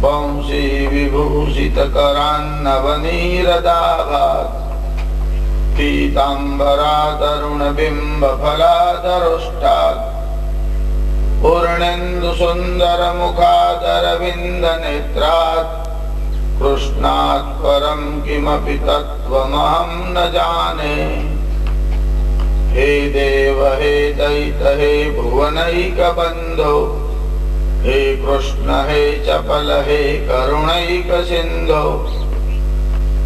वंशी विभूषित करान्नवनीरदाभात् पीताम्बरा तरुण बिंब फलाधरुष्टात् पूर्णेन्दु सुंदर मुखादरविंद नेत्रात् कृष्णात् परं किमपि तत्त्वमहं न जाने। हे देव हे दैत हे भुवनैक बंधो हे कृष्ण हे चपल हे करुणैक सिंधो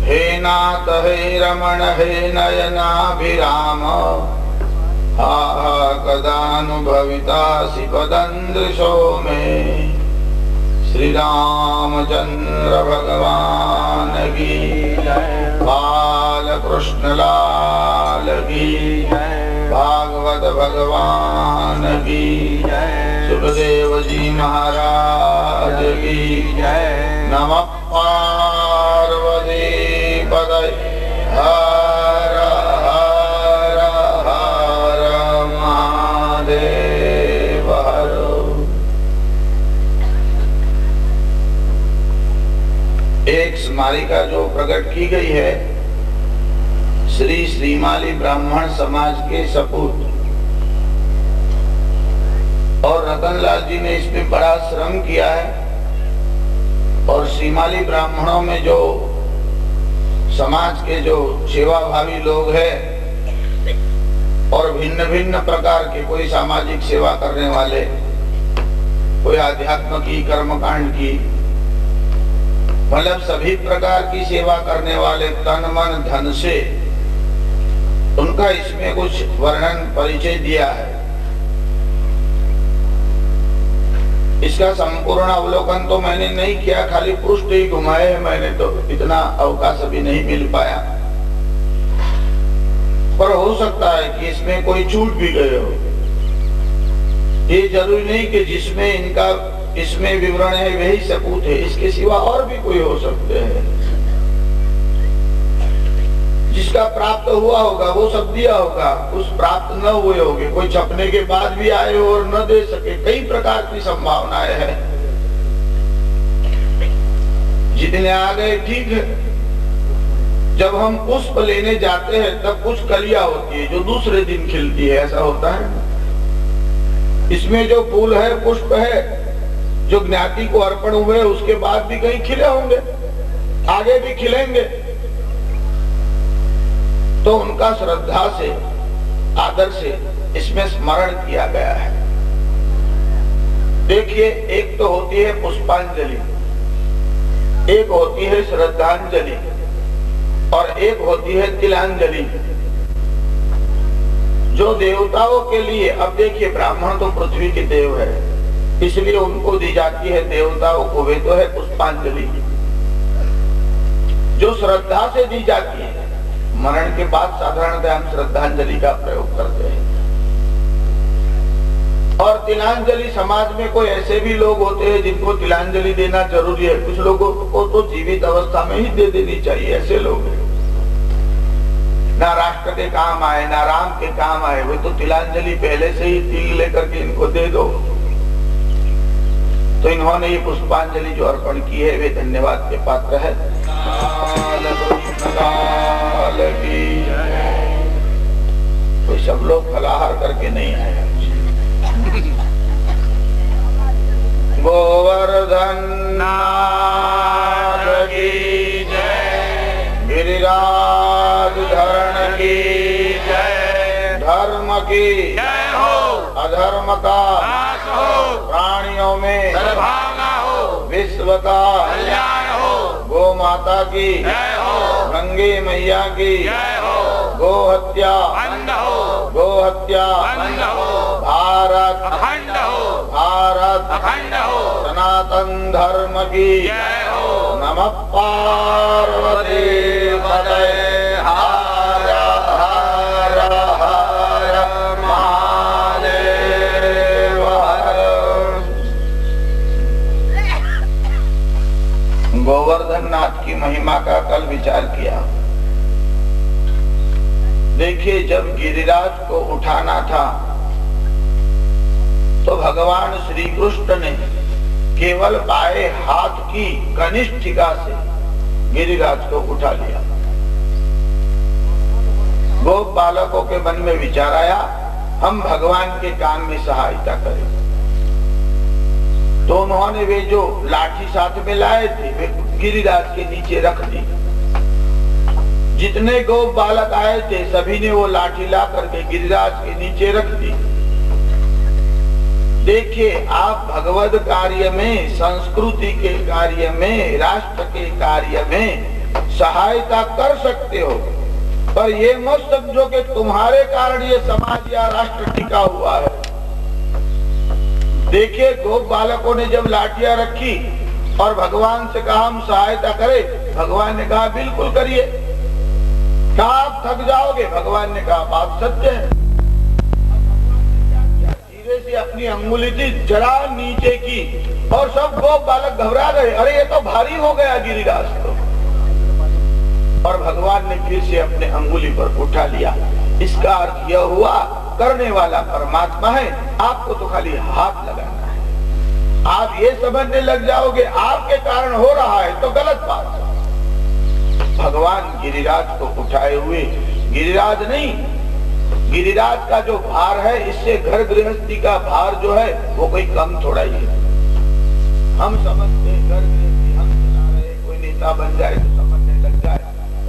हे नाथ हे रमण हे नयनाभिराम हा हा कदानुभवितासि पदंदृशो मे। श्री रामचंद्र भगवान की बाल कृष्ण लाल की भागवत भगवान की सुखदेव जी महाराज की नमः पार्वती पतये हर हर हर महादेव हर। एक स्मारिका जो प्रकट की गई है श्री श्रीमाली ब्राह्मण समाज के सपूत और रतनलाल जी ने इसमें बड़ा श्रम किया है। और श्रीमाली ब्राह्मणों में जो समाज के जो सेवाभावी लोग हैं और भिन्न भिन्न प्रकार के, कोई सामाजिक सेवा करने वाले, कोई आध्यात्म की, कर्मकांड की, मतलब सभी प्रकार की सेवा करने वाले तन मन धन से, उनका इसमें कुछ वर्णन परिचय दिया है। इसका संपूर्ण अवलोकन तो मैंने नहीं किया, खाली पृष्ठ ही घुमाए हैं मैंने, तो इतना अवकाश अभी नहीं मिल पाया। पर हो सकता है कि इसमें कोई छूट भी गए हो। ये जरूरी नहीं कि जिसमें इनका इसमें विवरण है वही सपूत है, इसके सिवा और भी कोई हो सकते हैं। जिसका प्राप्त हुआ होगा वो सब दिया होगा, उस प्राप्त न हुए होंगे, कोई छपने के बाद भी आए हो और न दे सके, कई प्रकार की संभावनाएं हैं। जितने आ गए ठीक है। जब हम पुष्प लेने जाते हैं तब कुछ कलियां होती है जो दूसरे दिन खिलती है, ऐसा होता है। इसमें जो फूल है, पुष्प है, जो ज्ञाति को अर्पण हुए उसके बाद भी कहीं खिले होंगे, आगे भी खिलेंगे। तो उनका श्रद्धा से, आदर से इसमें स्मरण किया गया है। देखिए, एक तो होती है पुष्पांजलि, एक होती है श्रद्धांजलि और एक होती है तिलांजलि। जो देवताओं के लिए, अब देखिए ब्राह्मण तो पृथ्वी के देव है, इसलिए उनको दी जाती है देवताओं को, वे तो है पुष्पांजलि। जो श्रद्धा से दी जाती है, मरण के बाद साधारणतः हम श्रद्धांजलि का प्रयोग करते हैं। और तिलांजलि, समाज में कोई ऐसे भी लोग होते हैं जिनको तिलांजलि देना जरूरी है, कुछ लोगों को तो जीवित अवस्था में ही दे देनी चाहिए, ऐसे लोग हैं। ना राष्ट्र के काम आए, ना राम के काम आए, वे तो तिलांजलि पहले से ही तिल लेकर के इनको दे दो। तो इन्होंने ये पुष्पांजलि जो अर्पण की है वे धन्यवाद के पात्र है। तो सब लोग फलाहार करके नहीं आए। गोवर्धन नाथ की जय, गिरिराज धरण की जय, धर्म की जय हो, अधर्म का नाश हो, प्राणियों में सद्भावना हो, विश्व का कल्याण हो, गो माता की जय हो, गंगे मैया की जय हो, गो हत्या बंद हो, गो हत्या बंद हो, भारत अखंड हो, भारत अखंड हो, सनातन धर्म की जय हो। नमः पार्वती पतये हर हर हर महादेव हर। गोवर्धन नाथ की महिमा का कल विचार किया। देखिए, जब गिरिराज को उठाना था तो भगवान श्री कृष्ण ने केवल बाएं हाथ की कनिष्ठिका से गिरिराज को उठा लिया। गोप बालकों के मन में विचार आया, हम भगवान के काम में सहायता करें। तो उन्होंने वे जो लाठी साथ में लाए थे वे गिरिराज के नीचे रख दी। जितने गोप बालक आए थे सभी ने वो लाठी ला करके गिरिराज के नीचे रख दी। देखिए, आप भगवत कार्य में, संस्कृति के कार्य में, राष्ट्र के कार्य में सहायता कर सकते हो, पर ये मत समझो कि तुम्हारे कारण ये समाज या राष्ट्र टिका हुआ है। देखिए, गोप बालकों ने जब लाठियां रखी और भगवान से कहा हम सहायता करें, भगवान ने कहा बिल्कुल करिए। कहा आप थक जाओगे, भगवान ने कहा बात सत्य है। धीरे से अपनी अंगुली थी जरा नीचे की और सब गोप बालक घबरा गए, अरे ये तो भारी हो गया गिरिराज तो। और भगवान ने फिर से अपने अंगुली पर उठा लिया। इसका अर्थ यह हुआ, करने वाला परमात्मा है, आपको तो खाली हाथ लगाना है। आप ये समझने लग जाओगे आपके कारण हो रहा है तो गलत बात है। भगवान गिरिराज को उठाए हुए, गिरिराज नहीं, गिरिराज का जो भार है इससे घर गृहस्थी का भार जो है वो कोई कम थोड़ा ही है। हम समझते हैं घर गृहस्थी हम चला रहे, कोई नेता बन जाए तो समझने लग जाए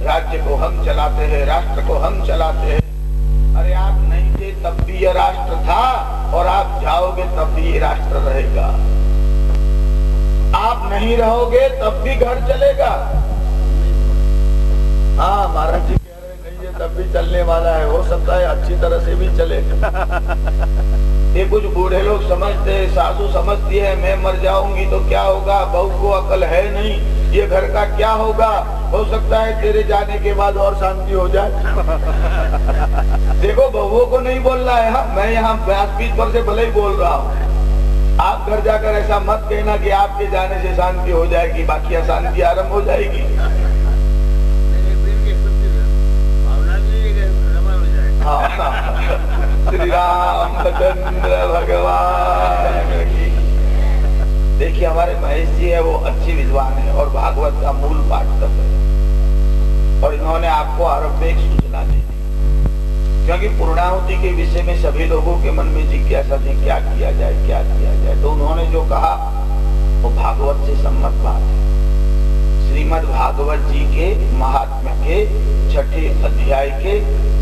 राज्य को हम चलाते हैं, राष्ट्र को हम चलाते हैं। अरे आप नहीं थे तब भी यह राष्ट्र था और आप जाओगे तब भी ये राष्ट्र रहेगा। आप नहीं रहोगे तब भी घर चलेगा। हाँ, महाराज जी कह रहे नहीं है तब भी चलने वाला है, हो सकता है अच्छी तरह से भी चलेगा। ये कुछ बूढ़े लोग समझते हैं, सासू समझती है मैं मर जाऊंगी तो क्या होगा, बहू को अकल है नहीं, ये घर का क्या होगा, हो सकता है तेरे जाने के बाद और शांति हो जाए। देखो, बहुओं को नहीं बोलना है। हाँ, मैं यहाँ व्यासपीठ पर से भले ही बोल रहा हूँ। आप घर जाकर ऐसा मत कहना कि आपके जाने से शांति हो जाएगी, बाकी अशांति आरंभ हो जाएगी। श्री रामचंद्र भगवान की। देखिए, हमारे महेश जी है वो अच्छी विद्वान है और भागवत का मूल पाठ कर रहे हैं और इन्होंने आपको आरंभ में एक सूचना दी थी, क्योंकि पूर्णाहुति के विषय में सभी लोगों के मन में जिज्ञासा थी क्या किया जाए, क्या किया जाए। तो उन्होंने जो कहा वो भागवत से सम्मत बात है। श्रीमद् भागवत जी के महात्म्य के 6ठे अध्याय के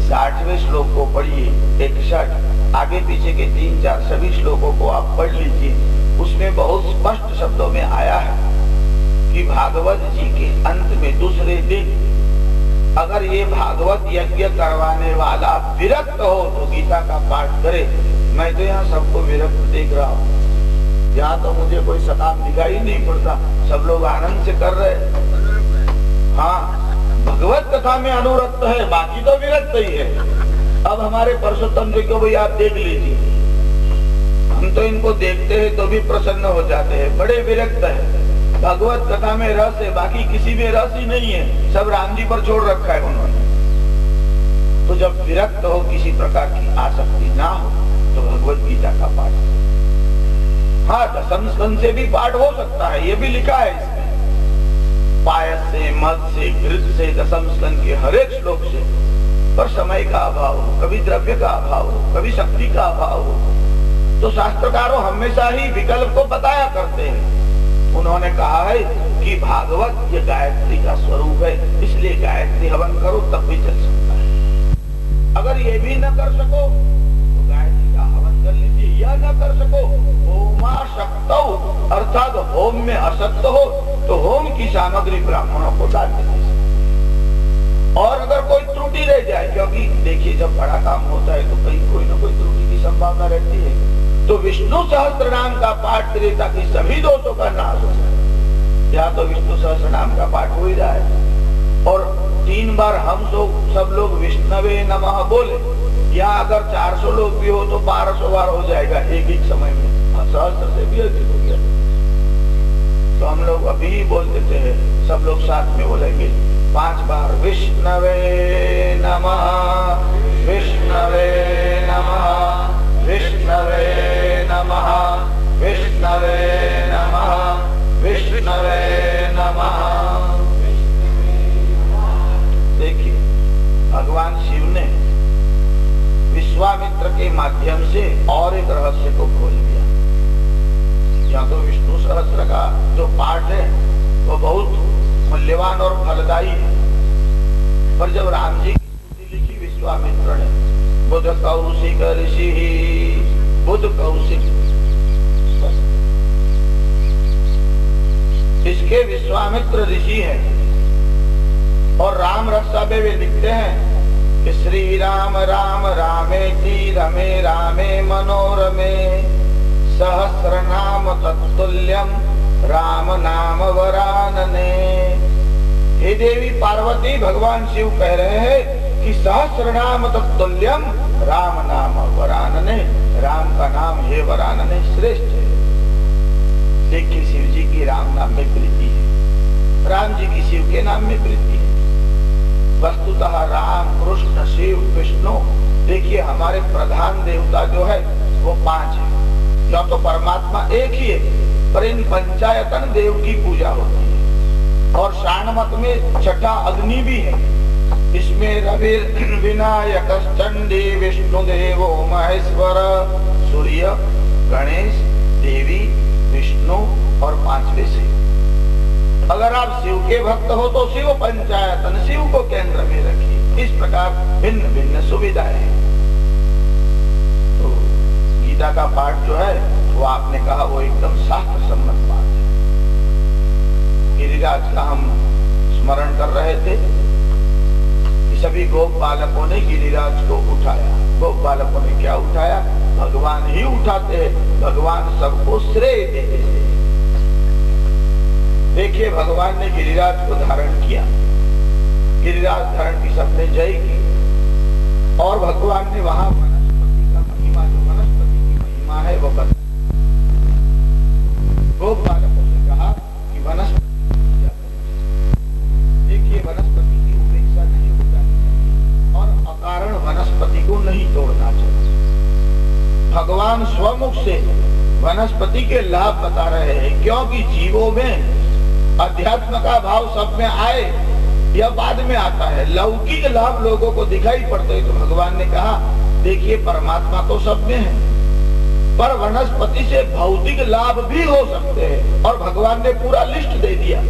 60वें श्लोक को पढ़िए, 61 आगे पीछे के 3-4 सभी श्लोकों को आप पढ़ लीजिए। उसमें बहुत स्पष्ट शब्दों में आया है कि भागवत जी के अंत में दूसरे दिन अगर ये भागवत यज्ञ करवाने वाला विरक्त हो तो गीता का पाठ करे। मैं तो यहाँ सबको विरक्त देख रहा हूँ, यहाँ तो मुझे कोई सकाम दिखाई नहीं पड़ता, सब लोग आनंद से कर रहे। हाँ, भगवत कथा में अनुरक्त है, बाकी तो विरक्त ही है। अब हमारे परसोत्तम जी को भाई आप देख लीजिए, हम तो इनको देखते हैं तो भी प्रसन्न हो जाते हैं, बड़े विरक्त है। भगवत कथा में रस है, बाकी किसी में रस ही नहीं है, सब राम जी पर छोड़ रखा है उन्होंने। तो जब विरक्त हो, किसी प्रकार की आसक्ति ना हो, तो भगवत गीता का पाठ। हाँ, दशम स्कंद से भी पाठ हो सकता है, ये भी लिखा है इसमें। पायस से, मध से, घृत से, दशम स्कंद के हर एक श्लोक से। पर समय का अभाव हो, कभी द्रव्य का अभाव हो, कभी शक्ति का अभाव हो, तो शास्त्रकारों हमेशा ही विकल्प को बताया करते हैं। उन्होंने कहा है कि भागवत ये गायत्री का स्वरूप है, इसलिए गायत्री हवन करो तब भी चल सकता है। अगर ये भी न कर सको तो गायत्री का हवन कर लीजिए, यह न कर सको होमा शक्तौ, अर्थात होम में असक्त हो तो होम की सामग्री ब्राह्मणों को दान दे दीजिए। और अगर कोई त्रुटि रह जाए, क्योंकि देखिए जब बड़ा काम होता है तो कहीं कोई न कोई त्रुटि की संभावना रहती है, तो विष्णु सहस्त्र नाम का पाठ करे ताकि सभी दोषों का नाश हो जाए। या तो विष्णु सहस्त्र नाम का पाठ हो ही रहा है और 3 बार हम सब लोग विष्णवे नमः बोले, या अगर 400 लोग भी हो तो 1200 बार हो जाएगा एक ही समय में, सहस्त्र से भी अधिक हो गया। तो हम लोग अभी बोल देते हैं, सब लोग साथ में बोलेंगे 5 बार, विष्णवे नमः, विष्णवे नमः, विष्णवे नमः, विष्णवे नमः, विष्णवे नमः। देखिए भगवान शिव ने विश्वामित्र के माध्यम से और एक रहस्य को खोल दिया। या तो विष्णु सहस्त्र का जो पाठ है वो बहुत मूल्यवान और फलदायी है, पर जब राम जी की स्तुति लिखी विश्वामित्र ने, बुध कौशिक ऋषि बुध कौशिक, इसके विश्वामित्र ऋषि हैं और राम रक्षा में वे लिखते हैं कि श्री राम राम रामेति रमे रामे मनोरमे सहस्र नाम तत्तुल्यम राम नाम वरानने। हे देवी पार्वती, भगवान शिव कह रहे हैं कि सहस्र नाम तत्तुल्यम राम नाम वरानने, राम का नाम हे वरानने श्रेष्ठ है। देखिए शिव जी की राम नाम में प्रीति है, राम जी की शिव के नाम में प्रीति है। वस्तुतः राम कृष्ण शिव विष्णु, देखिए हमारे प्रधान देवता जो है वो 5 है। या तो परमात्मा एक ही है, पर इन पंचायतन देव की पूजा होती है। और शाणमत में छठा अग्नि भी है, इसमें रवि विनायक चंडी विष्णु देवो महेश्वर सूर्य गणेश देवी विष्णु और 5वें शिव। अगर आप शिव के भक्त हो तो शिव पंचायतन शिव को केंद्र में रखिए। इस प्रकार भिन्न भिन्न सुविधाएं हैं। तो गीता का पाठ जो है वो आपने कहा वो एकदम शास्त्र सम्मत बात है। गिरिराज का हम स्मरण कर रहे थे कि सभी गोप बालकों ने गिरिराज को उठाया। गोप बालकों ने क्या उठाया? भगवान ही उठाते हैं, भगवान सबको श्रेय देते हैं। देखिए भगवान ने गिरिराज को धारण किया, गिरिराज धारण की सबने जय की, और भगवान ने वहां वनस्पति का महिमा, जो वनस्पति की महिमा है वो बताया। गोप बालकों से कहा कि वनस्पति की पूजा करें। देखिए वनस्पति की उपेक्षा नहीं हो जानी चाहिए और अकारण वनस्पति को नहीं तोड़ना चाहिए। भगवान स्वमुख से वनस्पति के लाभ बता रहे हैं, क्योंकि जीवों में अध्यात्म का भाव सब में आए यह बाद में आता है। लौकिक लाभ लोगों को दिखाई पड़ते हैं, तो भगवान ने कहा देखिए परमात्मा तो सब में है, पर वनस्पति से भौतिक लाभ भी हो सकते हैं। और भगवान ने पूरा लिस्ट दे दिया।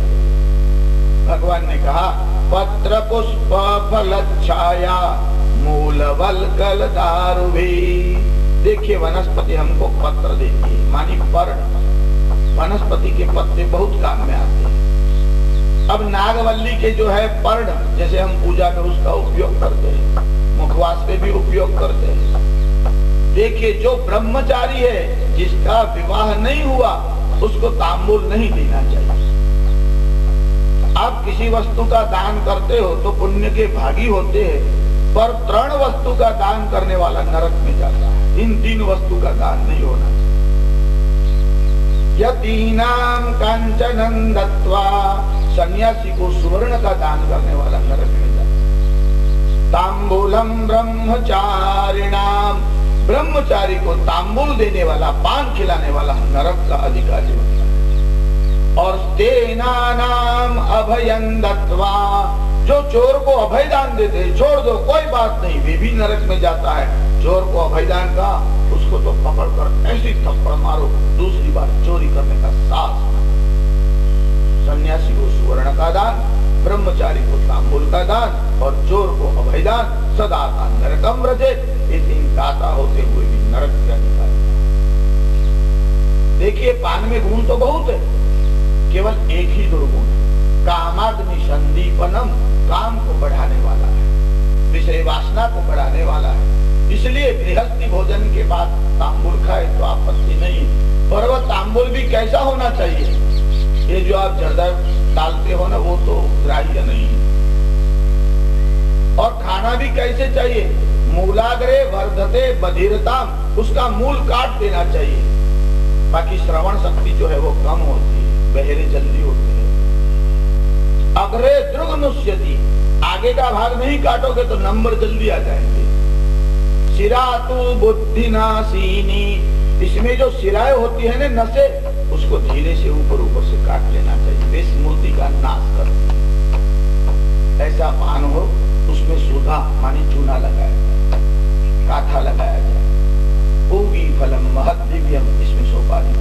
भगवान ने कहा पत्र पुष्प फल छाया मूल वल कल दारु भी। देखिए वनस्पति हमको पत्र देती है, मानी पर्ण। वनस्पति के पत्ते बहुत काम में आते हैं। अब नागवल्ली के जो है पर्ण, जैसे हम पूजा में उसका उपयोग करते हैं, मुखवास में भी उपयोग करते हैं। देखिए जो ब्रह्मचारी है, जिसका विवाह नहीं हुआ, उसको तांबूल नहीं देना चाहिए। आप किसी वस्तु का दान करते हो तो पुण्य के भागी होते हैं, पर 3 वस्तु का दान करने वाला नरक में जाता है। इन 3 वस्तु का दान नहीं होना चाहिए। यतीनाम कांचनं दत्वा, सन्यासी को सुवर्ण का दान करने वाला नरक में जाता है। तांबूलम ब्रह्मचारिणाम, ब्रह्मचारी को तांबूल देने वाला, पान खिलाने वाला नरक का अधिकारी होता है। और तेनानाम अभयं दत्वा, जो चोर को अभय दान देते, छोड़ दो कोई बात नहीं, वे भी नरक में जाता है। चोर को अभय दान का, उसको तो पकड़ कर ऐसी थप्पड़ मारो, दूसरी बार चोरी करने का साहस। सन्यासी को सुवर्ण का दान, ब्रह्मचारी को तांबूल का दान और चोर को अभय दान। सदा का नरकम व्रजे, ये 3 दाता होते हुए भी नरक के अधिकारी। देखिए पान में गुण तो बहुत है, केवल एक ही दुर्गुण है, कामाग्नि संदीपनम, काम को बढ़ाने वाला है, विषय वासना को बढ़ाने वाला है। इसलिए गृहस्थी भोजन के बाद तांबूल खाए तो आपत्ति नहीं, पर वह तांबूल भी कैसा होना चाहिए? ये जो आप जर्दा डालते हो ना, वो तो ग्राह्य नहीं। और खाना भी कैसे चाहिए? मूलाग्रे वर्धते बधिरताम, उसका मूल काट देना चाहिए। बाकी श्रवण शक्ति जो है वो कम होती है, बहरे जल्दी होते हैं। अग्रे दृग्नुष्यति, आगे का भाग नहीं काटोगे तो नंबर जल्दी आ जाएंगे। सिरातु बुद्धिनाशीनी, इसमें जो सिराएं होती है ना, नसें, उसको धीरे से ऊपर से काट लेना चाहिए। विष मूर्ति का नाश कर ऐसा पान हो, उसमें सुधा मानी चूना लगाया जाए, काथा लगाया जाए। पूगी फलम महत दिव्यम, इसमें सोपारी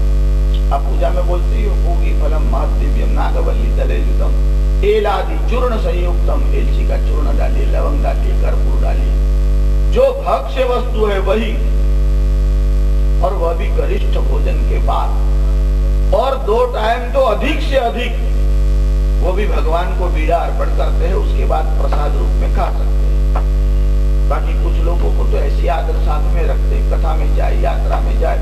आप पूजा में बोलती हो। पूगी फलम महत दिव्यम नागवल्ली तलेजुतम एलादि चूर्ण संयुक्तम, एलची का चूर्ण डालिए, लवंग डालिए, कर्पूर डालिए। जो भक्ष्य वस्तु है वही, और वह भी गरिष्ठ भोजन के बाद, और 2 टाइम तो अधिक से अधिक, वो भी भगवान को बीड़ा अर्पण करते हैं, उसके बाद प्रसाद रूप में खा सकते हैं। बाकी कुछ लोगों को तो ऐसी आदत साथ में रखते, कथा में जाए, यात्रा में जाए,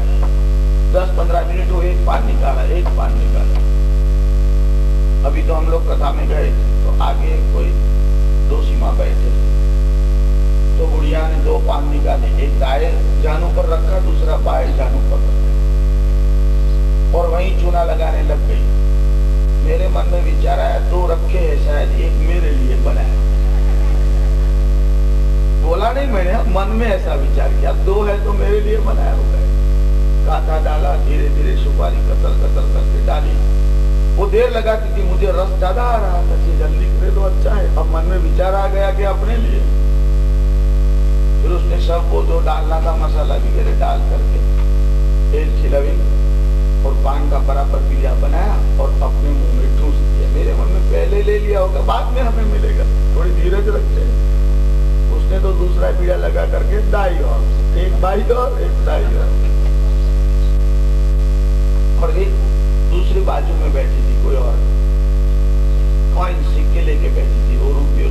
10-15 मिनट हो, एक पान निकाला, एक पान निकाला। अभी तो हम लोग कथा में गए तो आगे कोई 2 सीमा बैठे थे, तो बुढ़िया ने 2 पान निकाले, एक दाएं जानू पर रखा, दूसरा बाएं जानू पर रखा, और वहीं चूना लगाने लग गई। मेरे मन में विचार आया, 2 रखे हैं शायद, एक मेरे लिए बनाया। बोला नहीं मैंने, मन में ऐसा विचार किया, 2 है तो मेरे लिए बनाया होगा। काथा डाला, धीरे धीरे सुपारी कतर कतर करके डाली। वो देर लगाती थी, मुझे रस ज्यादा आ रहा था, जल्दी करे तो अच्छा है। अब मन में विचार आ गया कि अपने लिए। फिर उसने सब वो जो डालना था मसाला वगैरह डाल करके एलची लविंग और पान का बराबर बीड़ा बनाया और अपने मुंह में ठूस दिया। मेरे मन में पहले ले लिया होगा, बाद में हमें मिलेगा, थोड़ी धीरज रखते हैं। उसने तो दूसरा बीड़ा लगा करके दाई और एक बाई और एक दाई और एक दूसरी बाजू में बैठी थी कोई और, कॉइन सिक्के लेके बैठी थी, वो रुपये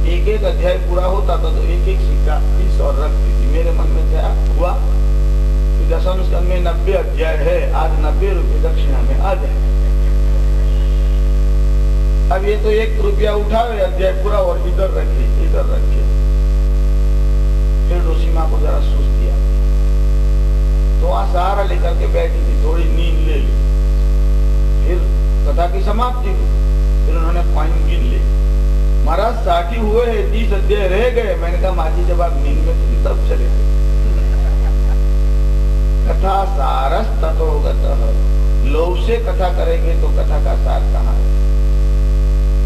एक एक अध्याय पूरा होता था तो एक एक सिक्का 30 और रखती थी। मेरे मन में क्या हुआ, दशम स्कंद में 90 अध्याय है, आज 90 रुपये दक्षिणा में आ जाए। अब ये तो 1 रुपया उठावे, अध्याय पूरा, और इधर रखे, इधर रखे। फिर डोसी माँ को जरा सुस्ती आती, तो वहां सहारा लेकर के बैठी थी, थोड़ी नींद ले ली। फिर कथा की समाप्ति हुई, फिर उन्होंने कॉइन गिन ली। महाराज 60 हुए हैं, 30 अध्याय रह गए। मैंने कहा माँ जी जब आप नींद में थी तब चले गए। कथा सारस तथोगतः, लोभ से कथा करेंगे तो कथा का सार कहाँ है,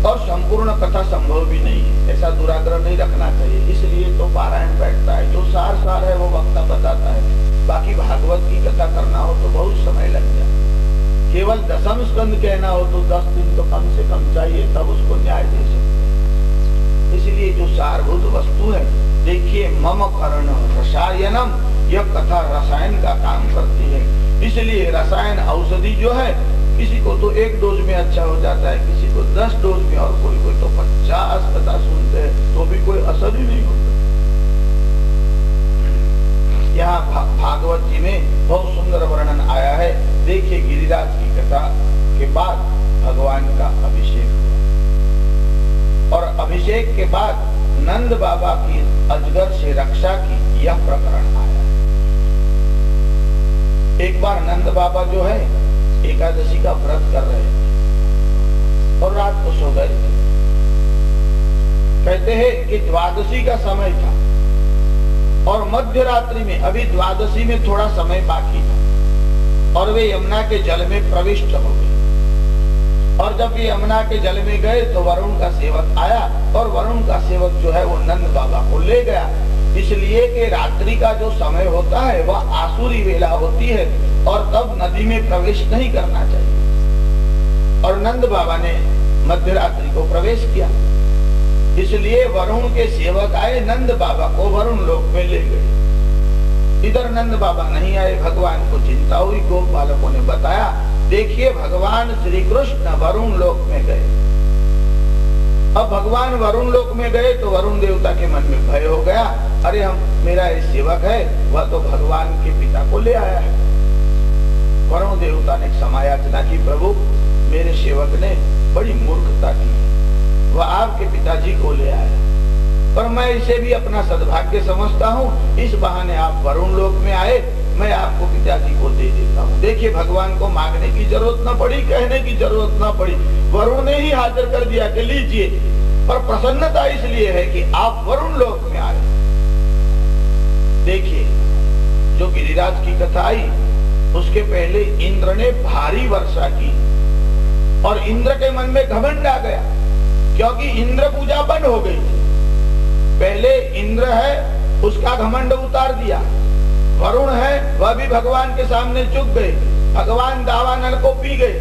और संपूर्ण कथा संभव भी नहीं है। ऐसा दुराग्रह नहीं रखना चाहिए, इसलिए तो पारायण बैठता है। जो सार है वो वक्ता बताता है। बाकी भागवत की कथा करना हो तो बहुत समय लग जाए। केवल दशम स्कंद कहना हो तो 10 दिन तो कम से कम चाहिए, तब उसको न्याय दे सकते हैं। इसलिए जो सारभूत वस्तु है, देखिए मम कर्ण रसायनम, यह कथा रसायन का काम करती है। इसलिए रसायन औषधि जो है, किसी को तो 1 डोज में अच्छा हो जाता है, किसी को 10 डोज में, और कोई तो 50 कथा सुनते हैं तो भी कोई असर ही नहीं होता। यहाँ भागवत जी में बहुत सुंदर वर्णन आया है। देखिए, गिरिराज की कथा के बाद भगवान का अभिषेक हुआ, और अभिषेक के बाद नंद बाबा की अजगर से रक्षा की यह प्रकरण आया। एक बार नंद बाबा जो है एकादशी का व्रत कर रहे थे और रात को सो गए थे। कहते हैं कि द्वादशी का समय था और मध्य रात्रि में, अभी द्वादशी में थोड़ा समय बाकी था, और वे यमुना के जल में प्रविष्ट हो गए। और जब ये यमुना के जल में गए तो वरुण का सेवक आया, और वरुण का सेवक जो है वो नंद बाबा को ले गया। इसलिए कि रात्रि का जो समय होता है वह आसुरी वेला होती है, और तब नदी में प्रवेश नहीं करना चाहिए। और नंद बाबा ने मध्य रात्रि को प्रवेश किया। इसलिए वरुण के सेवक आए, नंद बाबा को वरुण लोक में ले गए। इधर नंद बाबा नहीं आए, भगवान को चिंता हुई। गोप बालकों ने बताया, देखिए भगवान श्री कृष्ण वरुण लोक में गए। अब भगवान वरुण लोक में गए तो वरुण देवता के मन में भय हो गया, अरे मेरा ये सेवक है, वह तो भगवान के पिता को ले आया है। वरुण देवता ने क्षमायाचना की, प्रभु मेरे सेवक ने बड़ी मूर्खता की, वह आपके पिताजी को ले आया, पर मैं इसे भी अपना सद्भाग्य समझता हूँ। इस बहाने आप वरुण लोक में आए, मैं आपको पिताजी को दे देता हूँ। देखिए, भगवान को मांगने की जरूरत न पड़ी, कहने की जरूरत न पड़ी, वरुण ने ही हाजिर कर दिया कि लीजिए। पर प्रसन्नता इसलिए है कि आप वरुण लोक में आए। देखिए, जो गिरिराज की कथा आई, उसके पहले इंद्र ने भारी वर्षा की और इंद्र के मन में घमंड आ गया, क्योंकि इंद्र पूजा बंद हो गई। पहले इंद्र है, उसका घमंड उतार दिया। वरुण है, वह भी भगवान के सामने झुक गए। भगवान दावानल को पी गए।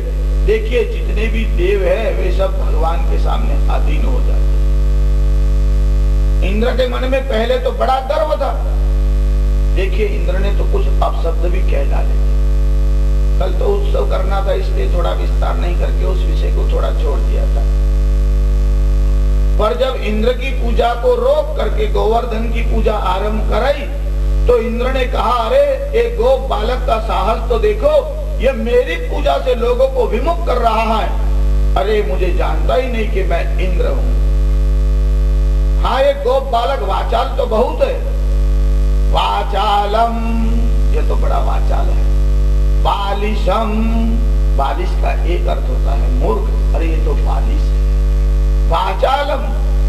देखिए जितने भी देव है वे सब भगवान के सामने अधीन हो जाते। इंद्र के मन में पहले तो बड़ा गर्व था। देखिए इंद्र ने तो कुछ अपशब्द भी कह डाले। कल तो उत्सव करना था, इसलिए थोड़ा विस्तार नहीं करके उस विषय को थोड़ा छोड़ दिया था। पर जब इंद्र की पूजा को रोक करके गोवर्धन की पूजा आरंभ कराई तो इंद्र ने कहा, अरे एक गोप बालक का साहस तो देखो, ये मेरी पूजा से लोगों को विमुख कर रहा है। अरे मुझे जानता ही नहीं कि मैं इंद्र हूं। हाँ, एक गोप बालक वाचाल तो बहुत है। वाचालम, ये तो बड़ा वाचाल है। बालिशम, बालिश का एक अर्थ होता है मूर्ख। अरे ये तो बालिश है। वाचालम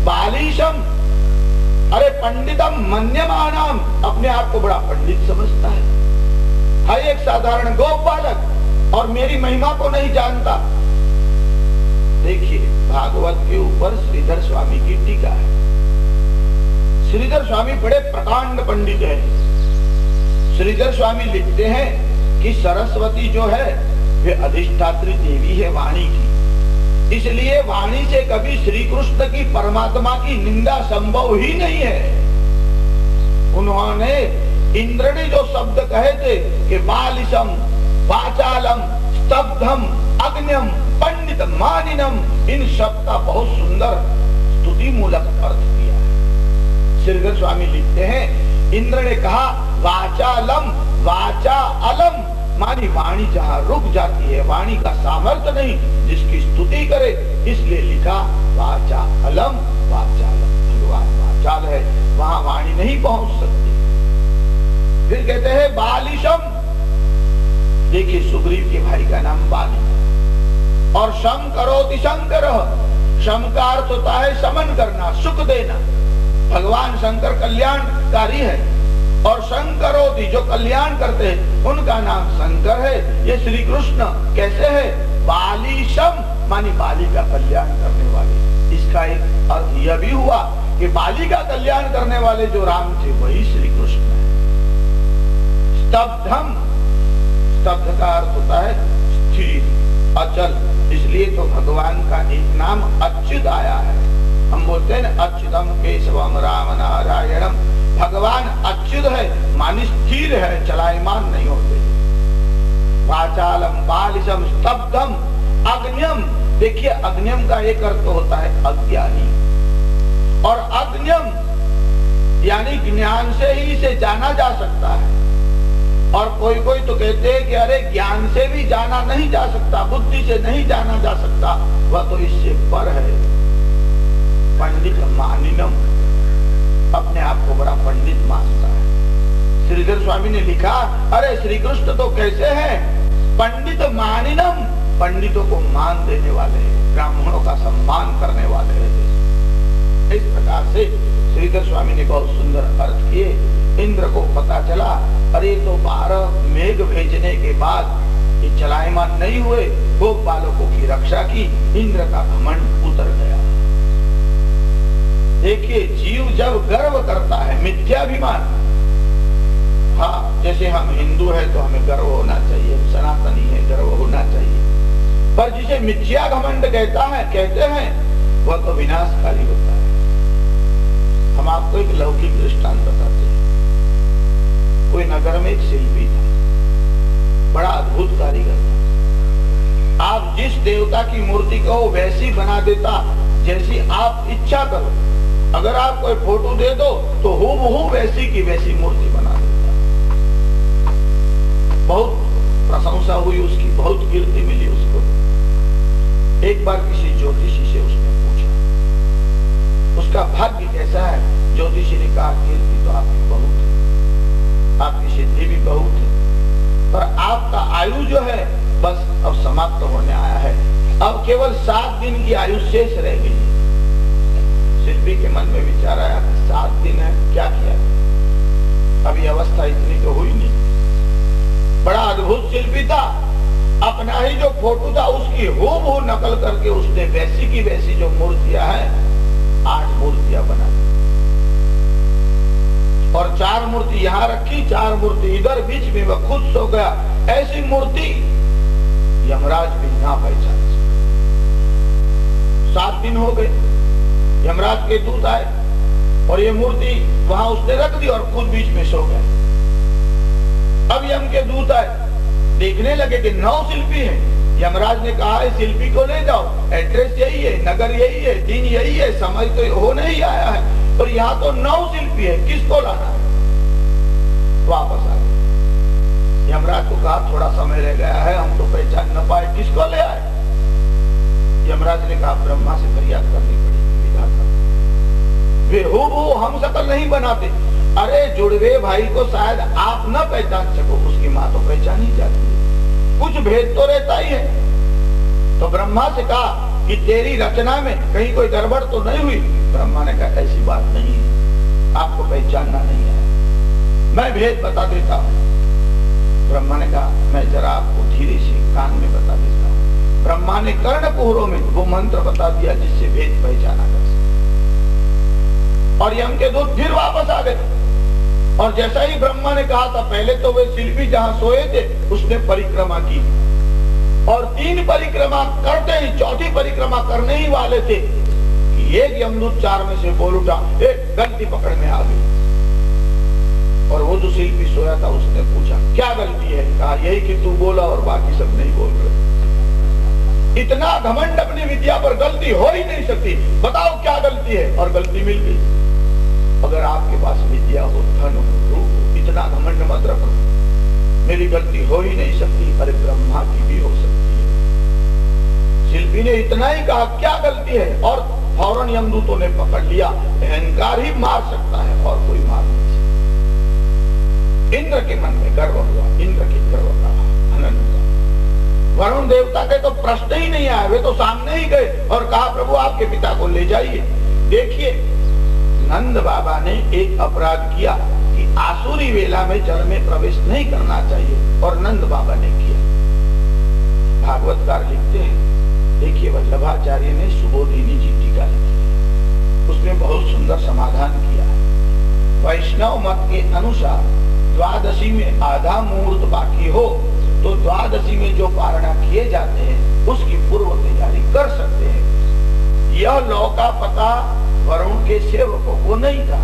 बालिशम, अरे पंडितम मन्यमानम, अपने आप को बड़ा पंडित समझता है। है एक साधारण गोप बालक और मेरी महिमा को नहीं जानता। देखिए भागवत के ऊपर श्रीधर स्वामी की टीका है। श्रीधर स्वामी बड़े प्रकांड पंडित हैं। श्रीधर स्वामी लिखते हैं कि सरस्वती जो है वे अधिष्ठात्री देवी है वाणी की, इसलिए वाणी से कभी श्री कृष्ण की परमात्मा की निंदा संभव ही नहीं है। उन्होंने इंद्र ने जो शब्द कहे थे कि बालिशम, वाचालम, स्तब्धम, अग्न्यम, पंडित मानिनम, इन शब्द का बहुत सुंदर स्तुति मूलक अर्थ किया है। श्रीधर स्वामी लिखते हैं इंद्र ने कहा वाचालम, वाचा अलम, मानी वाणी जहाँ रुक जाती है, वाणी का सामर्थ्य नहीं जिसकी स्तुति करे, इसलिए लिखा वाचा अलम, वाचालम। भगवान वाचाल है, वहां वाणी नहीं पहुंच सकती। फिर कहते हैं बालिशम, देखिए सुग्रीव के भाई का नाम बाली और शम करोति शंकर, शम का अर्थ होता है शमन करना, सुख देना। भगवान शंकर कल्याणकारी है और शंकरोति जो कल्याण करते हैं उनका नाम शंकर है। ये श्री कृष्ण कैसे है? बालिशम, मानी बाली का कल्याण करने वाले। इसका एक अर्थ यह भी हुआ कि बाली का कल्याण करने वाले जो राम थे वही श्री कृष्ण है। स्तब्धम, स्तब्ध का अर्थ होता है स्थिर, अचल, इसलिए तो भगवान का एक नाम अच्युत आया है। हम बोलते हैं ना अच्युतम केशवम राम नारायणम, भगवान अच्युत है, मानी स्थिर है, चलायमान नहीं होते। वाचालम, बालिशम, स्तब्धम, अग्न्यम, देखिए अग्न्यम का एक अर्थ होता है अज्ञानी और अग्न्यम यानी ज्ञान से ही इसे जाना जा सकता है। और कोई कोई तो कहते हैं कि अरे ज्ञान से भी जाना नहीं जा सकता, बुद्धि से नहीं जाना जा सकता, वह तो इससे पर है। पंडित मानिनम, अपने आप को बड़ा पंडित मानता है। श्रीधर स्वामी ने लिखा अरे श्री कृष्ण तो कैसे हैं? पंडित मानिनम, पंडितों को मान देने वाले हैं, ब्राह्मणों का सम्मान करने वाले हैं। इस प्रकार से श्रीधर स्वामी ने बहुत सुंदर अर्थ किए। इंद्र को पता चला अरे तो 12 मेघ भेजने के बाद ये चलायमान नहीं हुए, गोप बालकों की रक्षा की, इंद्र का घमंड उतर गया। देखिए जीव जब गर्व करता है, मिथ्याभिमान, हाँ जैसे हम हिंदू है तो हमें गर्व होना चाहिए, सनातनी है गर्व होना चाहिए, पर जिसे मिथ्या घमंड कहते हैं वह तो विनाशकारी होता है। हम आपको एक लौकिक दृष्टांत बताते हैं। कोई नगर में एक शिल्पी था, बड़ा अद्भुत कारीगर था। आप जिस देवता की मूर्ति को वैसी बना देता जैसी आप इच्छा करो। अगर आप कोई फोटो दे दो तो हूबहू वैसी की वैसी मूर्ति बना देता। बहुत प्रशंसा हुई उसकी, बहुत कीर्ति मिली उसको। एक बार किसी ज्योतिषी से उसने पूछा उसका भाग्य कैसा है? ज्योतिषी ने कहा कीर्ति तो आपकी बहुत है, आपकी सिद्धि भी बहुत है, पर आपका आयु जो है बस अब समाप्त होने आया है, अब केवल 7 दिन की आयु शेष रह गई है। शिल्पी के मन में विचार आया 7 दिन है, क्या किया? अभी अवस्था इतनी तो हुई नहीं, बड़ा अद्भुत शिल्पी था। अपना ही जो फोटो था उसकी हूबहू नकल करके उसने वैसी की वैसी जो मूर्तियां हैं 8 मूर्तियां बना दी और 4 मूर्ति यहाँ रखी, 4 मूर्ति इधर, बीच में वह खुद सो गया। ऐसी मूर्ति यमराज भी ना पहचान सके। 7 दिन हो गए, यमराज के दूत आए और ये मूर्ति वहां उसने रख दी और खुद बीच में सो गए। अब यम के दूत आए, देखने लगे कि 9 शिल्पी हैं। यमराज ने कहा है शिल्पी को ले जाओ, एड्रेस यही है, नगर यही है, दिन यही है, समय तो होने ही आया है और यहाँ तो 9 शिल्पी है, किसको लाना है? वापस आ गए। यमराज को कहा थोड़ा समय रह गया है, हम तो पहचान न पाए, किसको ले आए? यमराज ने कहा ब्रह्मा से फरियाद करनी पड़ेगी, विधाता वे हूबहू हम शकल नहीं बनाते। अरे जुड़वे भाई को शायद आप न पहचान सको, उसकी माँ तो पहचान ही जाती है, कुछ भेद तो रहता ही है। तो ब्रह्मा से कहा कि तेरी रचना में कहीं कोई गड़बड़ तो नहीं हुई? ब्रह्मा ने कहा ऐसी बात नहीं है, आपको पहचानना नहीं है, मैं भेद बता देता हूँ। ब्रह्मा ने कहा मैं जरा आपको धीरे से कान में बता देता हूँ। ब्रह्मा ने कर्णपुरों में वो मंत्र बता दिया जिससे भेद पहचाना कर सके। और यम के दूत फिर वापस आ गए और जैसा ही ब्रह्मा ने कहा था, पहले तो वे शिल्पी जहां सोए थे उसने परिक्रमा की और 3 परिक्रमा करते ही 4थी परिक्रमा करने ही वाले थे कि एक यमदूत 4 में से बोल उठा, एक गलती पकड़ में आ गई। और वो जो शिल्पी सोया था उसने पूछा क्या गलती है? कहा यही कि तू बोला और बाकी सब नहीं बोल रहे। इतना घमंड अपनी विद्या पर, गलती हो ही नहीं सकती, बताओ क्या गलती है? और गलती मिल गई। अगर आपके पास विद्या हो, धन हो, रूप हो, इतना घमंड मत रखो, मेरी गलती हो ही नहीं सकती। अरे ब्रह्मा की भी हो सकती है। शिल्पी ने इतना ही कहा क्या गलती है और फौरन यमदूतों ने पकड़ लिया। अहंकार ही मार सकता है और कोई मार नहीं। इंद्र के मन में गर्व हुआ, इंद्र के गर्व का हनन हुआ। वरुण देवता के तो प्रश्न ही नहीं आए, वे तो सामने ही गए और कहा प्रभु आपके पिता को ले जाइए। देखिए नंद बाबा ने एक अपराध किया कि आसुरी वेला में जल में प्रवेश नहीं करना चाहिए और नंद बाबा ने किया। भागवतकार लिखते हैं, देखिए वल्लभाचार्य ने सुबोधिनी जी टीका लिखी है, उसमें बहुत सुंदर समाधान किया है। वैष्णव मत के अनुसार द्वादशी में आधा मुहूर्त बाकी हो तो द्वादशी में जो पारणा किए जाते हैं उसकी पूर्व तैयारी कर सकते हैं। यह लॉ का पता वरुण के सेवकों को नहीं था।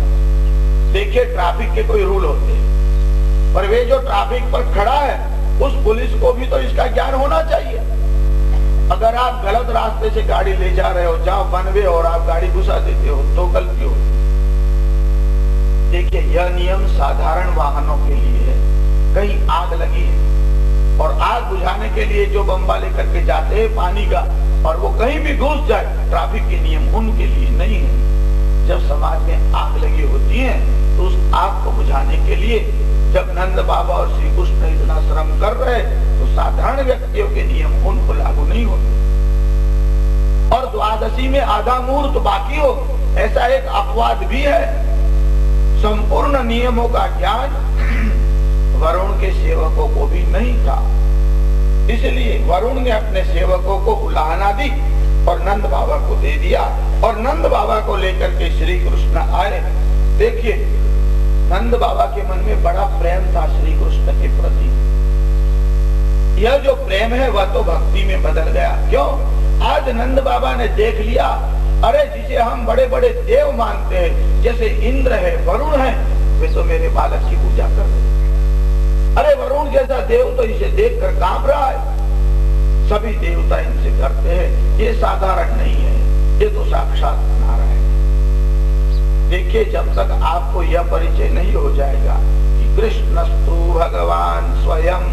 देखिए ट्रैफिक के कोई रूल होते हैं, पर वे जो ट्रैफिक पर खड़ा है उस पुलिस को भी तो इसका ज्ञान होना चाहिए। अगर आप गलत रास्ते से गाड़ी ले जा रहे हो, जहां बनवे और आप गाड़ी घुसा देते हो तो गलती होती। देखिए यह नियम साधारण वाहनों के लिए है। कहीं आग लगी है और आग बुझाने के लिए जो बम्बा लेकर के जाते हैं पानी का और वो कहीं भी घुस जाए, ट्रैफिक के नियम उनके लिए नहीं है। जब समाज में आग लगी होती है तो उस आग को बुझाने के लिए जब नंद बाबा और श्री कृष्ण इतना श्रम कर रहे तो साधारण व्यक्तियों के नियम उनको लागू नहीं होते। और द्वादशी में आधा मुहूर्त बाकी हो ऐसा एक अपवाद भी है। संपूर्ण नियमों का ज्ञान वरुण के सेवकों को भी नहीं था, इसलिए वरुण ने अपने सेवकों को उलाहना दी और नंद बाबा को दे दिया और नंद बाबा को लेकर के श्री कृष्ण आए। देखिए नंद बाबा के मन में बड़ा प्रेम था श्री कृष्ण के प्रति। यह जो प्रेम है वह तो भक्ति में बदल गया। क्यों? आज नंद बाबा ने देख लिया, अरे जिसे हम बड़े बड़े देव मानते हैं, जैसे इंद्र है, वरुण है, वे तो मेरे बालक की पूजा कर रहे हैं। अरे वरुण जैसा देव तो इसे देखकर कांप रहा है। सभी देवता इनसे करते हैं, ये साधारण नहीं है, ये तो साक्षात नारायण है। देखिए जब तक आपको यह परिचय नहीं हो जाएगा कि कृष्णस्तु भगवान स्वयं,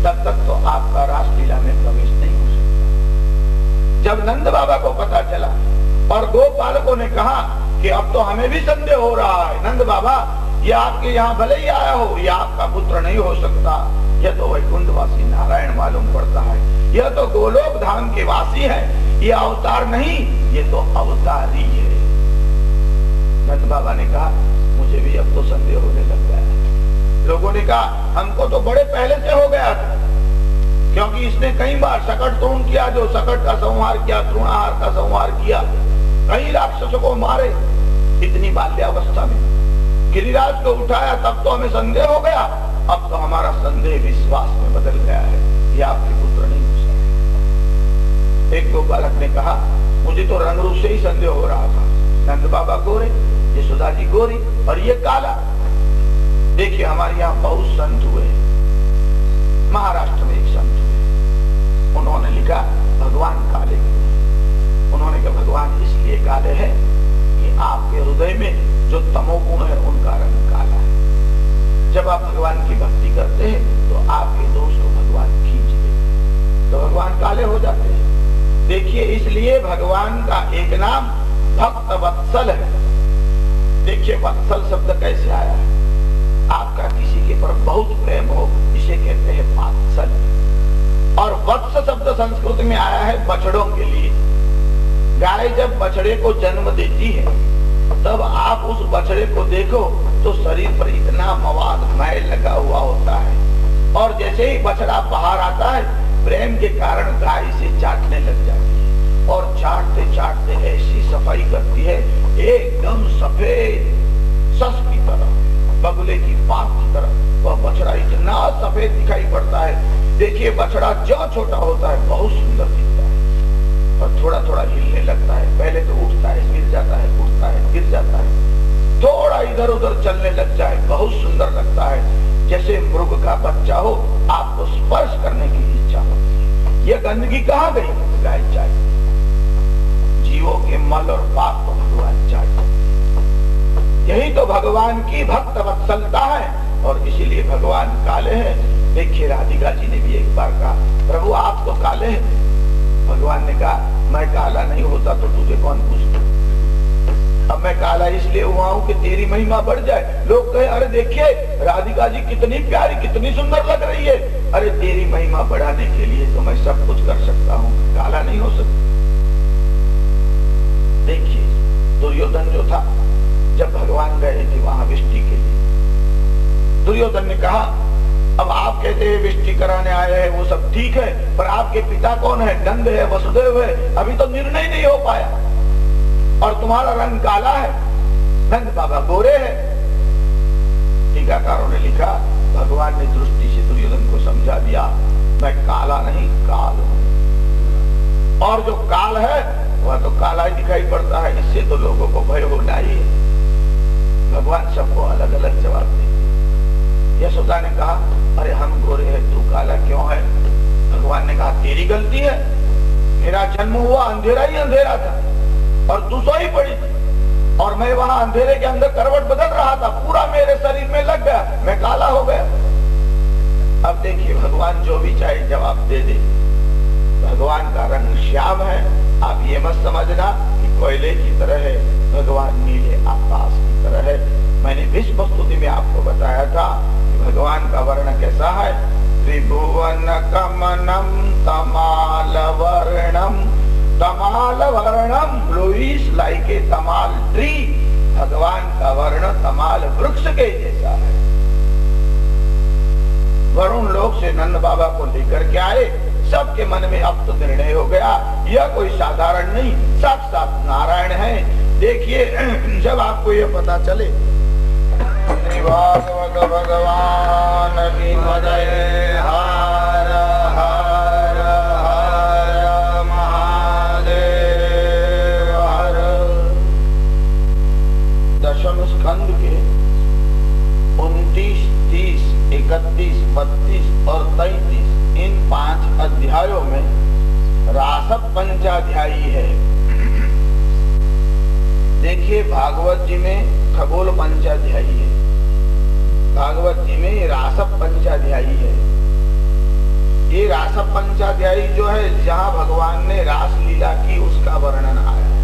तब तक तो आपका रासलीला में प्रवेश नहीं हो सकता। जब नंद बाबा को पता चला और गोपालकों ने कहा कि अब तो हमें भी संदेह हो रहा है, नंद बाबा ये आपके यहाँ भले ही आया हो, ये आपका पुत्र नहीं हो सकता, यह तो वैकुंठवासी नारायण मालूम पड़ता है, यह तो गोलोक धाम के वासी है, ये अवतार नहीं, ये तो अवतार ही है। नंद बाबा ने कहा मुझे भी अब तो संदेह होने लग गया है, लोगों ने कहा हमको तो बड़े पहले से हो गया था, क्योंकि इसने कई बार सकट तोड़ किया, जो सकट का संहार किया, तृणाहार का संहार किया, कई राक्षसों को मारे इतनी बाल्यावस्था में। गिरिराज को उठाया तब तो हमें संदेह हो गया, अब तो हमारा संदेह विश्वास में बदल गया है, ये आपके पुत्र नहीं हो सकते। एक दो बालक ने कहा मुझे तो रंग रूप से ही संदेह हो रहा था, नंद बाबा गोरे, यशोदा जी गोरी और ये काला। देखिए हमारे यहाँ बहुत संत हुए, महाराष्ट्र में एक संत हुए, उन्होंने लिखा भगवान काले क्यों। उन्होंने कहा भगवान इसलिए काले हैं कि आपके हृदय में जो तमोगुण है उनका रंग काला है। जब आप भगवान की भक्ति करते हैं तो आपके दोष को भगवान खींच लेते, तो भगवान काले हो जाते हैं। देखिए इसलिए भगवान का एक नाम भक्त वत्सल है। देखिए वत्सल शब्द कैसे आया है, आपका किसी के पर बहुत प्रेम हो इसे कहते हैं वात्सल्य। और वत्स शब्द संस्कृत में आया है बछड़ों के लिए। गाय जब बछड़े को जन्म देती है तब आप उस बछड़े को देखो तो शरीर पर इतना मवाद मैल लगा हुआ होता है, और जैसे ही बछड़ा बाहर आता है प्रेम के कारण गाय इसे चाटने लग जाती है, और चाटते चाटते ऐसी सफाई करती है एकदम सफेद सस की तरह, बगुले की पात की तरह वह बछड़ा इतना सफेद दिखाई पड़ता है। देखिए बछड़ा जो छोटा होता है बहुत सुंदर दिखता है, और थोड़ा थोड़ा हिलने लगता है, पहले तो उठता है गिर जाता है, उठता है गिर जाता है, थोड़ा इधर उधर चलने लग जाए बहुत सुंदर लगता है, जैसे मृग का बच्चा हो आपको स्पर्श करने की इच्छा होती है। यह गंदगी कहाँ गई, गाय चाहिए। जीवों के मल और पाप को भगवान चाहिए, यही तो भगवान की भक्त वत्सलता है, और इसीलिए भगवान काले हैं। देखिए राधिका जी ने भी एक बार कहा प्रभु आप तो काले हैं। भगवान ने कहा मैं काला नहीं होता तो तुझे कौन पूछता, अब मैं काला इसलिए हुआ हूं कि तेरी महिमा बढ़ जाए। लोग कहे अरे देखिए राधिका जी कितनी प्यारी कितनी सुंदर लग रही है, अरे तेरी महिमा बढ़ाने के लिए तो मैं सब कुछ कर सकता हूँ, काला नहीं हो सकता। देखिए दुर्योधन जो था जब भगवान गए थे वहां विष्टि के लिए, दुर्योधन ने कहा अब आप कहते हैं विष्टि कराने आए हैं वो सब ठीक है, पर आपके पिता कौन है, नंद है वसुदेव है, अभी तो निर्णय नहीं हो पाया, और तुम्हारा रंग काला है, नंद बाबा गोरे है। टीकाकारों ने लिखा भगवान ने दृष्टि से दुर्योधन को समझा दिया मैं काला नहीं काल हूं, और जो काल है वह तो काला ही दिखाई पड़ता है, इससे तो लोगों को भय होना ही है। भगवान सबको अलग अलग जवाब देते। यशोदा ने कहा अरे हम गोरे हैं तू काला क्यों है। भगवान ने कहा तेरी गलती है, मेरा जन्म हुआ अंधेरा ही अंधेरा था और तू सोई पड़ी थी, और मैं वहां अंधेरे के अंदर करवट बदल रहा था, पूरा मेरे शरीर में लग गया, मैं काला हो गया। अब देखिए भगवान जो भी चाहे जवाब दे दे। भगवान का रंग श्याम है, आप ये मत समझना कि कोयले की तरह है, भगवान नीले आकाश की तरह है। मैंने विश्व स्तुति में आपको बताया था कि भगवान का वर्ण कैसा है, त्रिभुवन कमनम तमाल वर्णम, तमाल वर्णम bluish like a Tamal tree. भगवान का वर्ण तमाल वृक्ष के जैसा है। वरुण लोक से नंद बाबा को लेकर के आए, सबके मन में अब तो निर्णय हो गया यह कोई साधारण नहीं साक्षात नारायण है। देखिए जब आपको यह पता चले भागवत भगवान की जय। हर हर हर महादेव हर। दशम स्कंद के 29, 30, 31, 32 और 33 इन 5 अध्यायों में रास पंचाध्यायी है। देखिए भागवत जी में खगोल पंचाध्यायी है, भागवत जी में रास पंचाध्यायी है। ये रास पंचाध्यायी जो है जहाँ भगवान ने रास लीला की उसका वर्णन आया है,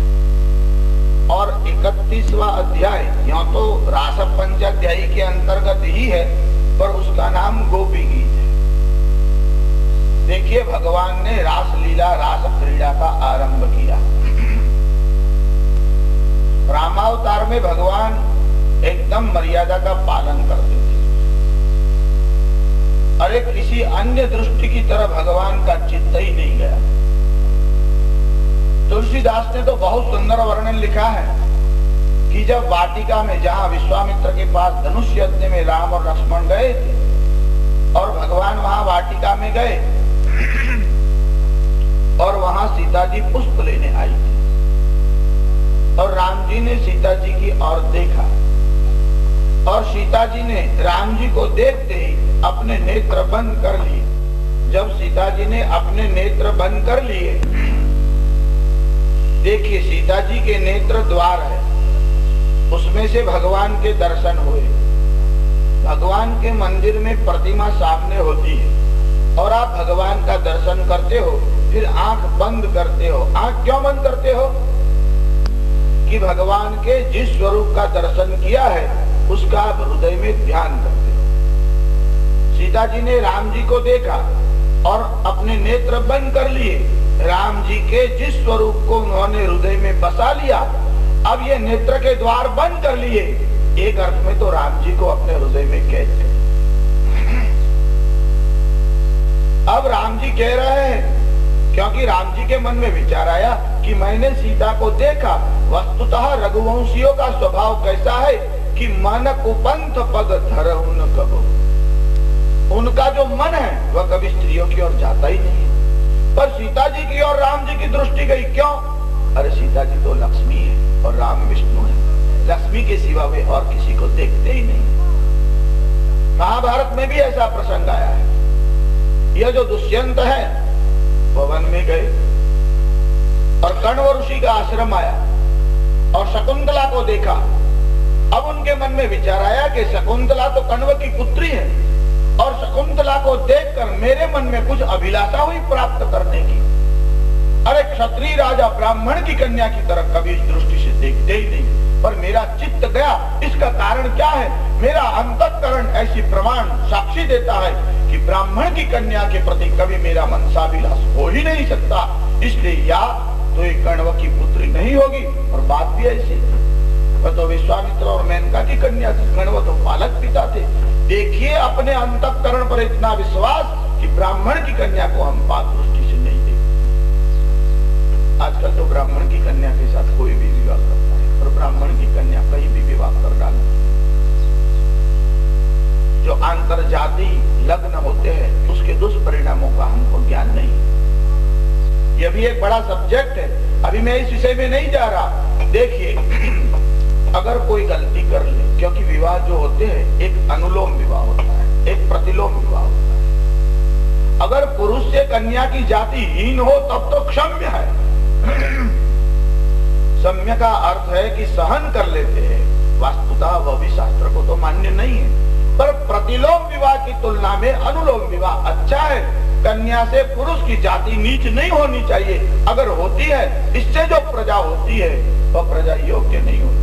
और 31वां अध्याय यहाँ तो रास पंचाध्यायी के अंतर्गत ही है पर उसका नाम गोपी गीत है। देखिए भगवान ने रास लीला रास क्रीड़ा का आरंभ किया। रामावतार में भगवान एकदम मर्यादा का पालन करते थे, अरे किसी अन्य दृष्टि की तरह भगवान का चित्त ही नहीं गया। तुलसीदास ने तो बहुत सुंदर वर्णन लिखा है कि जब वाटिका में, जहां विश्वामित्र के पास धनुष यज्ञ में राम और लक्ष्मण गए थे और भगवान वहां वाटिका में गए और वहां सीता जी पुष्प लेने आई थी और राम जी ने सीता जी की ओर देखा और सीता जी ने राम जी को देखते ही अपने नेत्र बंद कर लिए। जब सीता जी ने अपने नेत्र बंद कर लिए, देखिए सीता जी के नेत्र द्वार है, उसमें से भगवान के दर्शन हुए। भगवान के मंदिर में प्रतिमा सामने होती है और आप भगवान का दर्शन करते हो, फिर आंख बंद करते हो। आंख क्यों बंद करते हो? कि भगवान के जिस स्वरूप का दर्शन किया है उसका आप हृदय में ध्यान करते हो। सीता जी ने राम जी को देखा और अपने नेत्र बंद कर लिए। राम जी के जिस स्वरूप को उन्होंने हृदय में बसा लिया, अब ये नेत्र के द्वार बंद कर लिए। एक अर्थ में तो राम जी को अपने हृदय में कहते। अब राम जी कह रहे हैं, क्योंकि राम जी के मन में विचार आया कि मैंने सीता को देखा। वस्तुतः रघुवंशियों का स्वभाव कैसा है कि मन कुपंथ पग धरहु न कबो। उनका जो मन है वह कभी स्त्रियों की ओर जाता ही नहीं। पर सीता जी की और राम जी की दृष्टि गई। क्यों? अरे सीता जी तो लक्ष्मी है और राम विष्णु है। लक्ष्मी के सिवा वे और किसी को देखते ही नहीं। महाभारत में भी ऐसा प्रसंग आया है। यह जो दुष्यंत है वह वन में गए और कण्व ऋषि का आश्रम आया और शकुंतला को देखा। अब उनके मन में विचार आया कि शकुंतला तो कण्व की पुत्री है और शकुंतला को देखकर मेरे मन में कुछ अभिलाषा हुई प्राप्त करने की। अरे क्षत्रिय राजा ब्राह्मण की कन्या की तरह कभी इस दृष्टि से देखते ही नहीं, पर मेरा चित्त गया। इसका कारण क्या है? मेरा अंतःकरण ऐसी प्रमाण साक्षी देता है कि ब्राह्मण की कन्या के प्रति कभी मेरा मनसाभिलाष हो ही नहीं सकता। इसलिए या तो एक कण्व की पुत्री नहीं होगी, और बात भी ऐसी, वह तो विश्वामित्र और मेनका की कन्या थी। कण्व तो पालक पिता थे। देखिए अपने अंतःकरण पर इतना विश्वास कि ब्राह्मण की कन्या को हम पाप दृष्टि से नहीं देखते। आजकल तो ब्राह्मण की कन्या के साथ कोई भी विवाह करता है और ब्राह्मण की कन्या कहीं भी विवाह कर डालती है। जो अंतरजाति लग्न होते हैं उसके दुष्परिणामों का हमको ज्ञान नहीं। यह भी एक बड़ा सब्जेक्ट है, अभी मैं इस विषय में नहीं जा रहा। देखिए अगर कोई गलती कर ले, क्योंकि विवाह जो होते हैं एक अनुलोम विवाह होता है, एक प्रतिलोम विवाह होता है। अगर पुरुष से कन्या की जाति हीन हो तब तो क्षम्य है। सम्य का अर्थ है कि सहन कर लेते हैं। वास्तुतः वह भी शास्त्र को तो मान्य नहीं है, पर प्रतिलोम विवाह की तुलना में अनुलोम विवाह अच्छा है। कन्या से पुरुष की जाति नीच नहीं होनी चाहिए। अगर होती है, इससे जो प्रजा होती है वह प्रजा योग्य नहीं होती।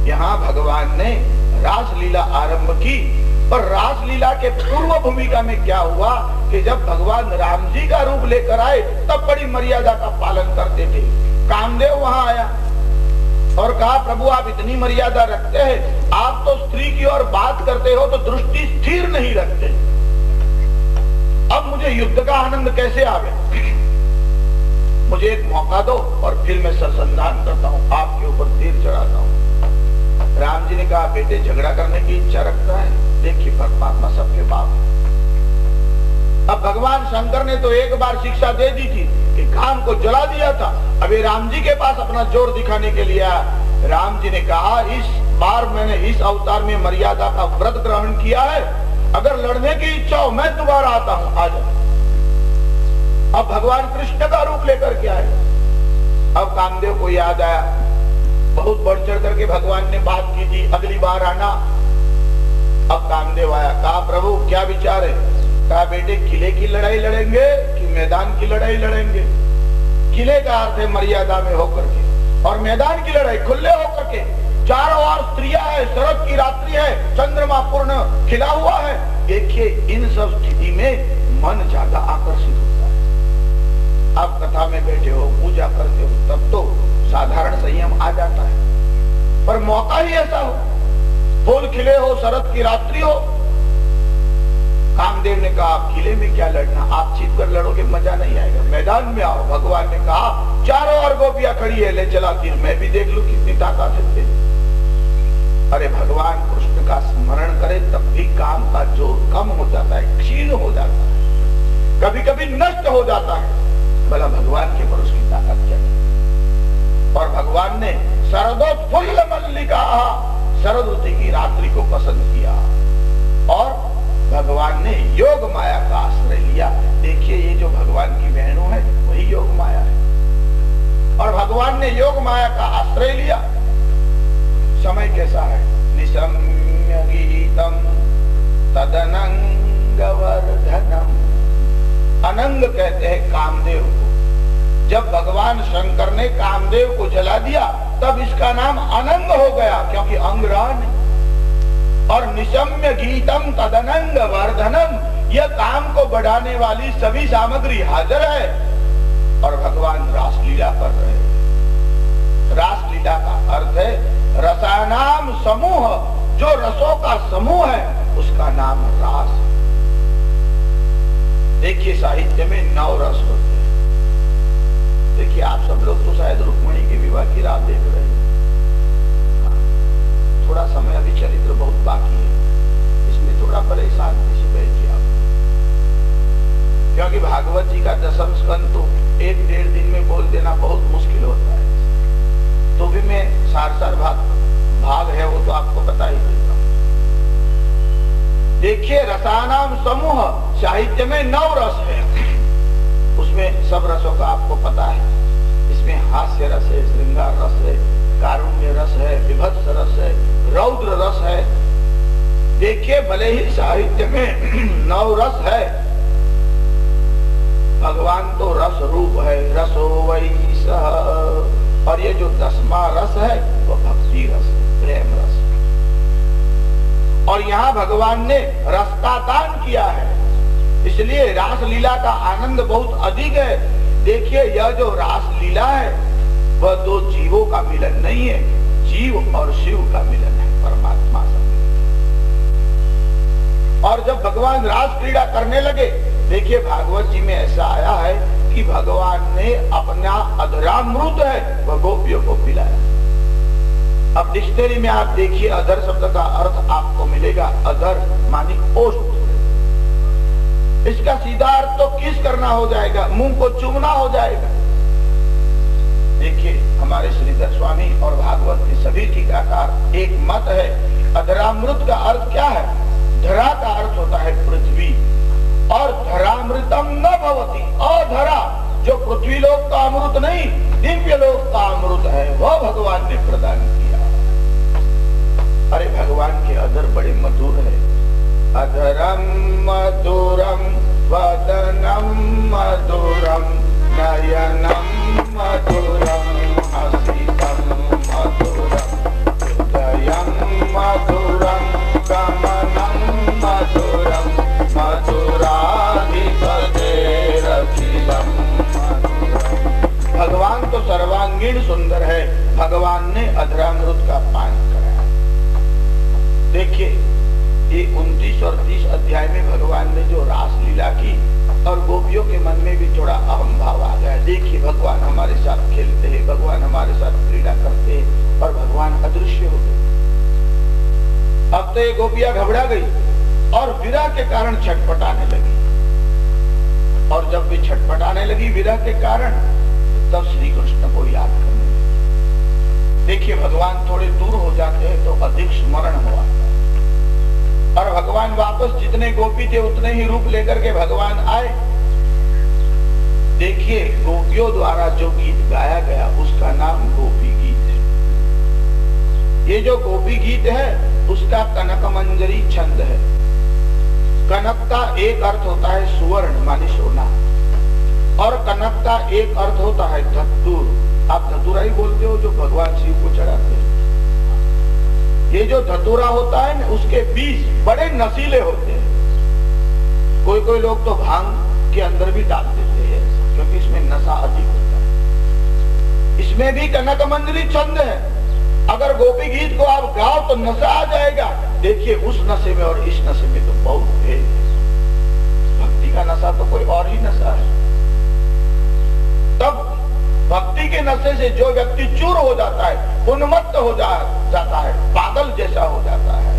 यहाँ भगवान ने रासलीला आरंभ की, पर रासलीला के पूर्व भूमिका में क्या हुआ कि जब भगवान राम जी का रूप लेकर आए तब बड़ी मर्यादा का पालन करते थे। कामदेव वहां आया और कहा, प्रभु आप इतनी मर्यादा रखते हैं, आप तो स्त्री की ओर बात करते हो तो दृष्टि स्थिर नहीं रखते। अब मुझे युद्ध का आनंद कैसे आवे? मुझे एक मौका दो और फिर मैं सरसंधान करता हूँ, आपके ऊपर तीर चढ़ाता हूँ। राम जी ने कहा, बेटे झगड़ा करने की इच्छा रखता है? देखिए परमात्मा सबके बाप। अब भगवान शंकर ने तो एक बार शिक्षा दे दी थी कि काम को जला दिया था। अभी राम जी के पास अपना जोर दिखाने के लिए आया। राम जी ने कहा, इस बार मैंने इस अवतार में मर्यादा का व्रत ग्रहण किया है, अगर लड़ने की इच्छा हो मैं दोबारा आता हूँ, आ जाओ। अब भगवान कृष्ण का रूप लेकर के आए। अब कामदेव को याद आया, बहुत बढ़ चढ़ करके भगवान ने बात की थी, अगली बार आना। अब कामदेव आया, कहा प्रभु क्या विचार है? कहा बेटे किले की लड़ाई लड़ेंगे कि मैदान की लड़ाई लड़ेंगे? किले का अर्थ है मर्यादा में होकर के, और मैदान की लड़ाई खुले होकर के। चारों ओर स्त्रियां है, शरद की रात्रि है, चंद्रमा पूर्ण खिला हुआ है। देखिए इन सब स्थिति में मन ज्यादा आकर्षित होता है। आप कथा में बैठे हो, पूजा करते हो, तब तो साधारण संयम आ जाता है, पर मौका ही ऐसा हो, फूल खिले हो, शरद की रात्रि हो, कामदेव ने कहा किले में क्या लड़ना, आप छिप कर लड़ोगे मजा नहीं आएगा, मैदान में आओ। भगवान ने कहा चारों ओर गोपियां खड़ी है, ले चला तीर, मैं भी देख लूं कितनी ताकत है तेरी। अरे भगवान कृष्ण का स्मरण करे तब भी काम का जोर कम हो जाता है, क्षीण हो जाता है, कभी कभी नष्ट हो जाता है। भला भगवान के पर उसकी ताकत क्या है। और भगवान ने शरदोत्फुल्ल मल्लिका, शरद ऋतु की रात्रि को पसंद किया और भगवान ने योग माया का आश्रय लिया। देखिए ये जो भगवान की बहनों है वही योग माया है और भगवान ने योग माया का आश्रय लिया। समय कैसा है, निशम्य गीतम तदनंग वर्धनम, अनंग कहते हैं कामदेव को। जब भगवान शंकर ने कामदेव को जला दिया तब इसका नाम अनंग हो गया, क्योंकि अंग रहा नहीं। और निशम्य गीतम तदनंग वर्धनम, यह काम को बढ़ाने वाली सभी सामग्री हाजिर है और भगवान रासलीला कर रहे हैं। रासलीला का अर्थ है रसानाम समूह, जो रसों का समूह है उसका नाम रास। देखिए साहित्य में 9 रस होते हैं। देखिए आप सब लोग तो शायद रुक्मिणी के विवाह की रात देख रहे हैं, थोड़ा समय अभी चरित्र बहुत बाकी है, इसमें थोड़ा परेशान से बैठिए आप, क्योंकि भागवत जी का 10वां स्कंद तो 1-1.5 दिन में बोल देना बहुत मुश्किल होता है। तो भी मैं सार भाग है वो तो आपको बता ही देता हूं। देखिए रसानाम समूह, साहित्य में 9 रस है, उसमें सब रसों का आपको पता है। इसमें हास्य रस है, श्रृंगार रस है, कारुण्य रस है, विभत्स रस है, रौद्र रस है। देखिए भले ही साहित्य में 9 रस है, भगवान तो रस रूप है, रसो वै सः। और ये जो 10वां रस है वो भक्ति रस है, प्रेम रस। और यहाँ भगवान ने रस का दान किया है, इसलिए रास लीला का आनंद बहुत अधिक है। देखिए यह जो रास लीला है वह 2 जीवों का मिलन नहीं है, जीव और शिव का मिलन है, परमात्मा से। और जब भगवान रास क्रीड़ा करने लगे, देखिए भागवत जी में ऐसा आया है कि भगवान ने अपना अधरामृत है वह गोपियों को पिलाया। अब डिक्शनरी में आप देखिए अधर शब्द का अर्थ आपको मिलेगा, अधर मानी ओष्ठ। इसका सीधा अर्थ तो किस करना हो जाएगा, मुंह को चूमना हो जाएगा। देखिए हमारे श्रीधर स्वामी और भागवत के सभी टीकाकार एक मत है, अधरामृत का अर्थ क्या है। धरा का अर्थ होता है पृथ्वी, और धरामृतम न भवति, अधरा जो पृथ्वी लोक का अमृत नहीं दिव्य लोक का अमृत है वह भगवान ने प्रदान किया। अरे भगवान के अधर बड़े मधुर है, अधरम मधुरम वदनम मधुरम नयनम मधुरम हसितम मधुरम हृदयम मधुरम गमनम मधुरम मधुराधिपतेरखिलम मधुरम। भगवान तो सर्वांगीण सुंदर है, भगवान ने अधरामृत का पान कराया। देखिए ये 29 और 30 अध्याय में भगवान ने जो रास लीला की और गोपियों के मन में भी थोड़ा अहम भाव आ गया। देखिए भगवान हमारे साथ खेलते हैं, भगवान हमारे साथ क्रीड़ा करते हैं और भगवान अदृश्य हो गए। अब तो ये गोपियां घबरा गई और विरह के कारण छटपटाने लगी, और जब भी छटपटाने लगी विरह के कारण, तब श्री कृष्ण को याद करने लगी। देखिए भगवान थोड़े दूर हो जाते हैं तो अधिक स्मरण हुआ, और भगवान वापस जितने गोपी थे उतने ही रूप लेकर के भगवान आए। देखिए गोपियों द्वारा जो गीत गाया गया उसका नाम गोपी गीत है। ये जो गोपी गीत है उसका कनक मंजरी छंद है। कनक का एक अर्थ होता है सुवर्ण मानी सोना, और कनक का एक अर्थ होता है धतूर। आप धतूरा ही बोलते हो जो भगवान शिव को चढ़ाते हैं। ये जो धतूरा होता है ना उसके बीज बड़े नशीले होते हैं। कोई कोई लोग तो भांग के अंदर भी डाल देते हैं क्योंकि इसमें नशा अधिक होता है। इसमें भी कनक मंजरी छंद है। अगर गोपी गीत को आप गाओ तो नशा आ जाएगा। देखिए उस नशे में और इस नशे में तो बहुत भेद है। का नशा तो कोई और ही नशा है। तब भक्ति के नशे से जो व्यक्ति चूर हो जाता है, उन्मत्त हो जाता है, पागल जैसा हो जाता है।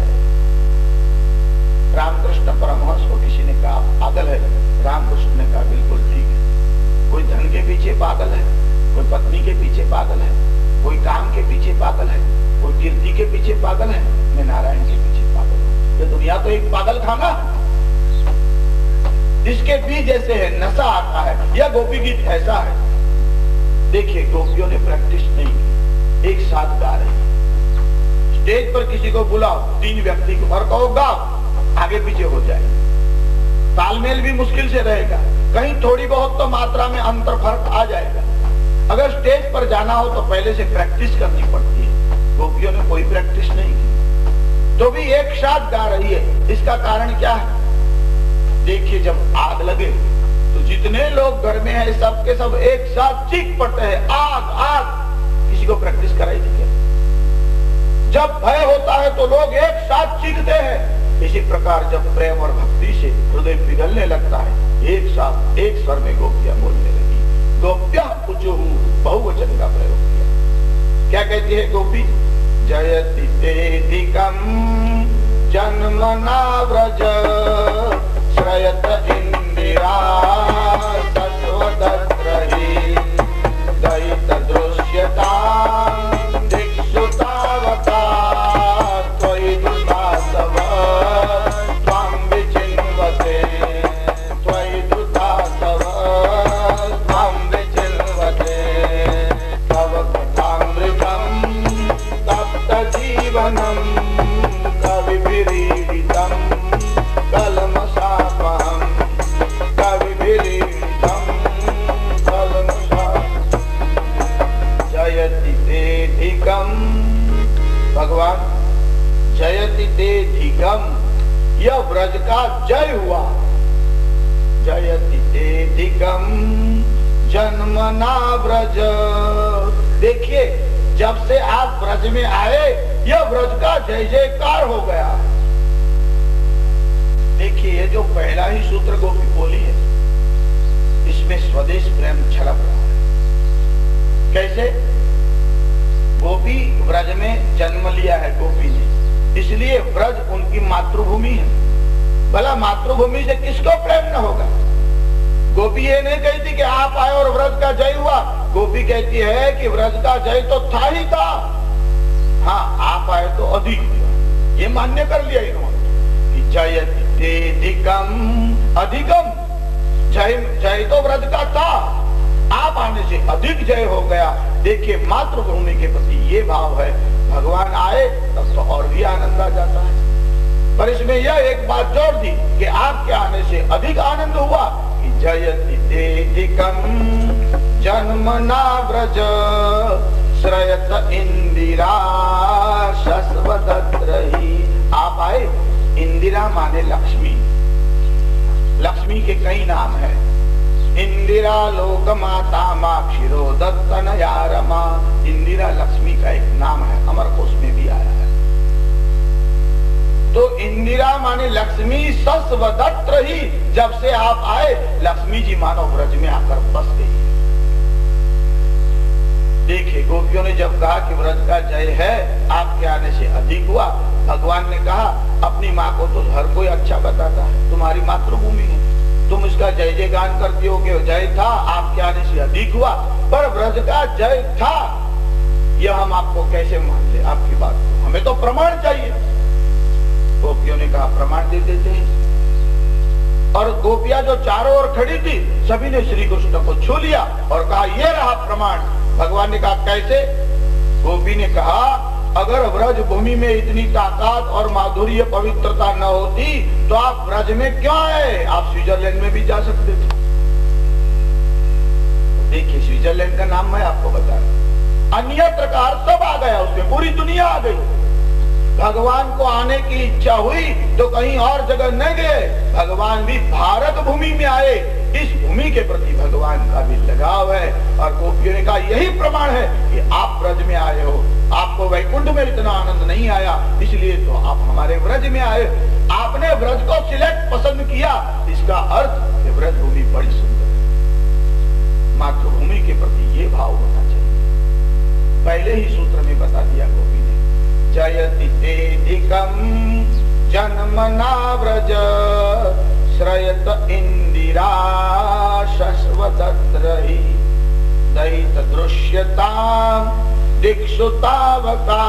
रामकृष्ण परमहंस को किसी ने कहा पागल है, रामकृष्ण ने कहा बिल्कुल ठीक है। कोई धन के पीछे पागल है, कोई पत्नी के पीछे पागल है, कोई काम के पीछे पागल है, कोई कीर्ति के पीछे पागल है, मैं नारायण के पीछे पागल हूं। ये दुनिया तो एक पागल खाना, जिसके बीच जैसे है नशा आता है। यह गोपी गीत ऐसा है। देखिए गोपियों ने प्रैक्टिस नहीं की, एक साथ गा रही। स्टेज पर किसी को बुलाओ, 3 व्यक्ति को और कहो गाओ, आगे पीछे हो जाए, तालमेल भी मुश्किल से रहेगा, कहीं थोड़ी बहुत तो मात्रा में अंतर फर्क आ जाएगा। अगर स्टेज पर जाना हो तो पहले से प्रैक्टिस करनी पड़ती है। गोपियों ने कोई प्रैक्टिस नहीं की, तो भी एक साथ गा रही है। इसका कारण क्या है? देखिए जब आग लगे तो जितने लोग घर में हैं सबके सब एक साथ चीख पड़ते हैं, आग आग। किसी को प्रैक्टिस कराई थी क्या? जब भय होता है तो लोग एक साथ चीखते हैं। इसी प्रकार जब प्रेम और भक्ति से हृदय पिघलने लगता है, एक साथ एक स्वर में गोपियां बोलने लगी। गोप्या पुचुः, बहुवचन का प्रयोग किया। क्या कहती है गोपी? जयति तेधिकं जन्मना व्रज श्रयत इंदिरा सत्वदत्रहि दयित दृश्यता दिक्षुतावता त्वयि दुर्वासव त्वां विचिन्वते त्वयि दुर्वासव त्वां विचिन्वते तव कथामृतं तप्त जीवनं कविभिरीडितं कलमशापहं कविभिरीडितं कलमशापहं जयति तेधिकं। भगवान जयति तेधिकं, यह ब्रज का जय हुआ। जयति तेधिकं जन्मना ब्रज। देखिए जब से आप ब्रज में आए यह ब्रज का जय जयकार हो गया। देखिए ये जो पहला ही सूत्र गोपी बोली है, इसमें स्वदेश प्रेम छलक रहा है। कैसे? गोपी ब्रज में जन्म लिया है गोपी ने, इसलिए ब्रज उनकी मातृभूमि है। भला मातृभूमि से किसको प्रेम न होगा? गोपी ये नहीं कहती कि आप आए और व्रज का जय हुआ। गोपी कहती है कि व्रज का जय तो था ही था, हाँ आप आए तो अधिक हुआ। ये मान्य कर लिया इन्होंने कि जयति तेधिकं, अधिकम जय तो व्रज का था, आप आने से अधिक जय हो गया। देखिए मातृभूमि के प्रति ये भाव है। भगवान आए तब तो और भी आनंद आ जाता है, पर इसमें यह एक बात जोड़ दी कि आपके आने से अधिक आनंद हुआ कि जयति तेधिकं जन्मना व्रज श्रयत इंदिरा शश्वदत्रहि। आप आए, इंदिरा माने लक्ष्मी। लक्ष्मी के कई नाम हैं। इंदिरा लोक माता माँ क्षीरोदत्तनया रमा। इंदिरा लक्ष्मी का एक नाम है, अमरकोश में भी आया है। तो इंदिरा माने लक्ष्मी, शश्वदत्रहि। जब से आप आए लक्ष्मी जी मानो ब्रज में आकर बस गई। देखिए गोपियों ने जब कहा कि व्रज का जय है, आपके आने से अधिक हुआ, भगवान ने कहा अपनी माँ को तो हर कोई अच्छा बताता है, तुम्हारी मातृभूमि है, तुम इसका जय जय गान करती हो कि जय था, आपके आने से अधिक हुआ, पर व्रज का जय था यह हम आपको कैसे मान ले? आपकी बात को हमें तो प्रमाण चाहिए। गोपियों ने कहा प्रमाण दे देते हैं। और गोपियां जो चारों ओर खड़ी थी सभी ने श्री कृष्ण को छू लिया और कहा ये रहा प्रमाण। भगवान ने कहा कैसे? गोपी ने कहा अगर व्रज भूमि में इतनी ताकत और माधुर्य पवित्रता न होती तो आप व्रज में क्यों आए? आप स्विट्जरलैंड में भी जा सकते थे। देखिए स्विट्जरलैंड का नाम मैं आपको बता रहा, अन्यत्र का सब आ गया, उसमें पूरी दुनिया आ गई। भगवान को आने की इच्छा हुई तो कहीं और जगह न गए, भगवान भी भारत भूमि में आए। इस भूमि के प्रति भगवान का भी लगाव है और गोपी गोपियों ने कहा यही प्रमाण है कि आप ब्रज में आए हो, आपको वैकुंठ में इतना आनंद नहीं आया, इसलिए तो आप हमारे ब्रज में आए। आपने ब्रज को सिलेक्ट पसंद किया, इसका अर्थ कि ब्रज भूमि बड़ी सुंदर है। मातृभूमि के प्रति ये भाव होना चाहिए। पहले ही सूत्र में बता दिया गोपी ने, जयति तेधिकम जन्मना व्रज श्रयत इंदिरा शश्वतत्रहि दयित दृश्यताम दिक्षु तावका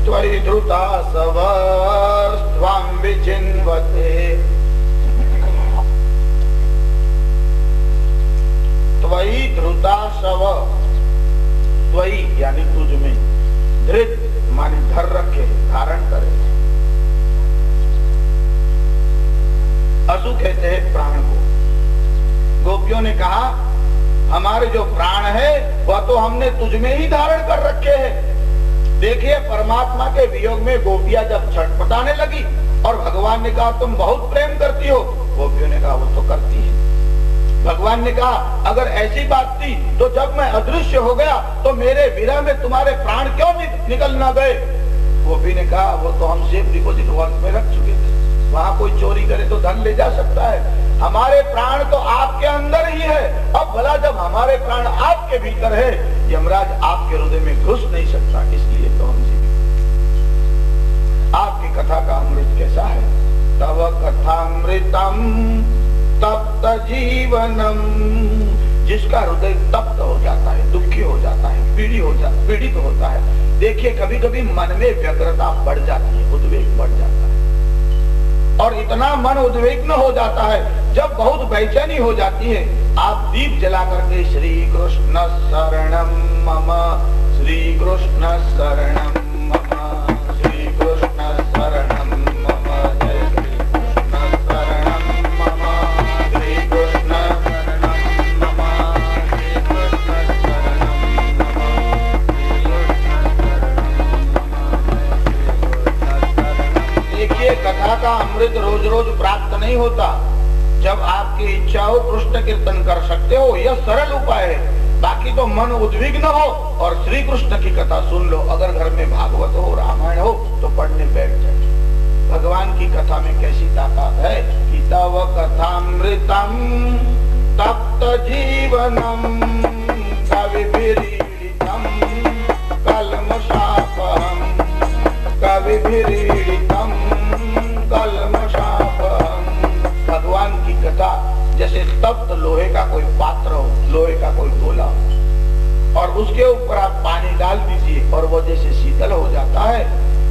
त्वयि धृता सवस्त्वां विचिन्वते। त्वयि धृता सव, त्वयि यानी तुझ में, धृत माने धर रखे, धारण करे। असु कहते हैं प्राण को। गोपियों ने कहा हमारे जो प्राण है वह तो हमने तुझ में ही धारण कर रखे हैं। देखिए परमात्मा के वियोग में गोपियां जब छटपटाने लगी और भगवान ने कहा तुम बहुत प्रेम करती हो, गोपियों ने कहा वो तो करती है। भगवान ने कहा अगर ऐसी बात थी तो जब मैं अदृश्य हो गया तो मेरे विरह में तुम्हारे प्राण क्यों निकल ना गए। गोपी ने कहा वो तो हम सेफ डिपोजिट वॉल्ट में रख चुके थे, वहां कोई चोरी करे तो धन ले जा सकता है। हमारे प्राण तो आपके अंदर ही है। अब भला जब हमारे प्राण आपके भीतर है, यमराज आपके हृदय में घुस नहीं सकता, इसलिए तो हम जीवित। आपकी कथा का अमृत कैसा है? तव कथामृतम तप्त जीवनम, जिसका हृदय तप्त हो जाता है, दुखी हो जाता है, पीड़ित होता है। देखिए कभी कभी मन में व्यग्रता बढ़ जाती है, उद्वेग बढ़ जाता है, और इतना मन उद्विग्न हो जाता है जब बहुत बेचैनी हो जाती है, आप दीप जला करके श्री कृष्ण शरणम मम, श्री कृष्ण शरणम मम, श्री कृष्ण शरणम मम, जय श्री कृष्ण शरणम मम, श्री कृष्ण शरणम मम, श्री कृष्ण शरणम मम। देखिए कथा का अमृत रोज रोज प्राप्त नहीं होता। जब आपकी इच्छा हो कृष्ण कीर्तन कर सकते हो, यह सरल उपाय है। बाकी तो मन उद्विग्न हो और श्री कृष्ण की कथा सुन लो। अगर घर में भागवत हो, रामायण हो तो पढ़ने बैठ जाए। भगवान की कथा में कैसी ताकत है कि तव कथामृतम तप्त जीवनम कविभिरीडितम कल्मषापहम, कविभिरीडितम कल्मषापहम। भगवान की कथा जैसे तप्त लोहे का कोई पात्र हो, लोहे का कोई गोला हो, और उसके ऊपर आप पानी डाल दीजिए और वो जैसे शीतल हो जाता है।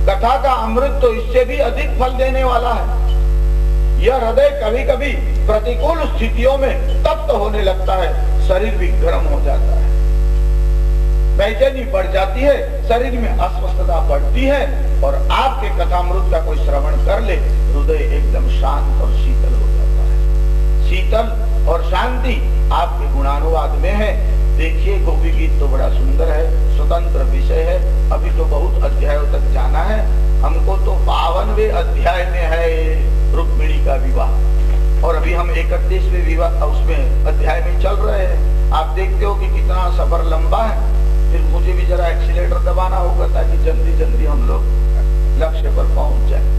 कथा का अमृत तो इससे भी अधिक फल देने वाला है। यह हृदय कभी कभी प्रतिकूल स्थितियों में तप्त होने लगता है, शरीर भी गर्म हो जाता है, बेचैनी बढ़ जाती है, शरीर में अस्वस्थता बढ़ती है, और आपके कथामृत का कोई श्रवण कर ले, हृदय एकदम शांत और शीतल हो जाता है। शीतल और शांति आपके गुणानुवाद में है। देखिए गोपी गीत तो बड़ा सुंदर है, स्वतंत्र विषय है। अभी तो बहुत अध्यायों तक जाना है हमको, तो 52वें अध्याय में है रुक्मिणी का विवाह, और अभी हम 31वें विवाह उसमें अध्याय में चल रहे हैं। आप देखते हो कि कितना सफर लंबा है। फिर मुझे भी जरा एक्सीलेटर दबाना होगा ताकि जल्दी जल्दी हम लोग लक्ष्य पर पहुंच जाए।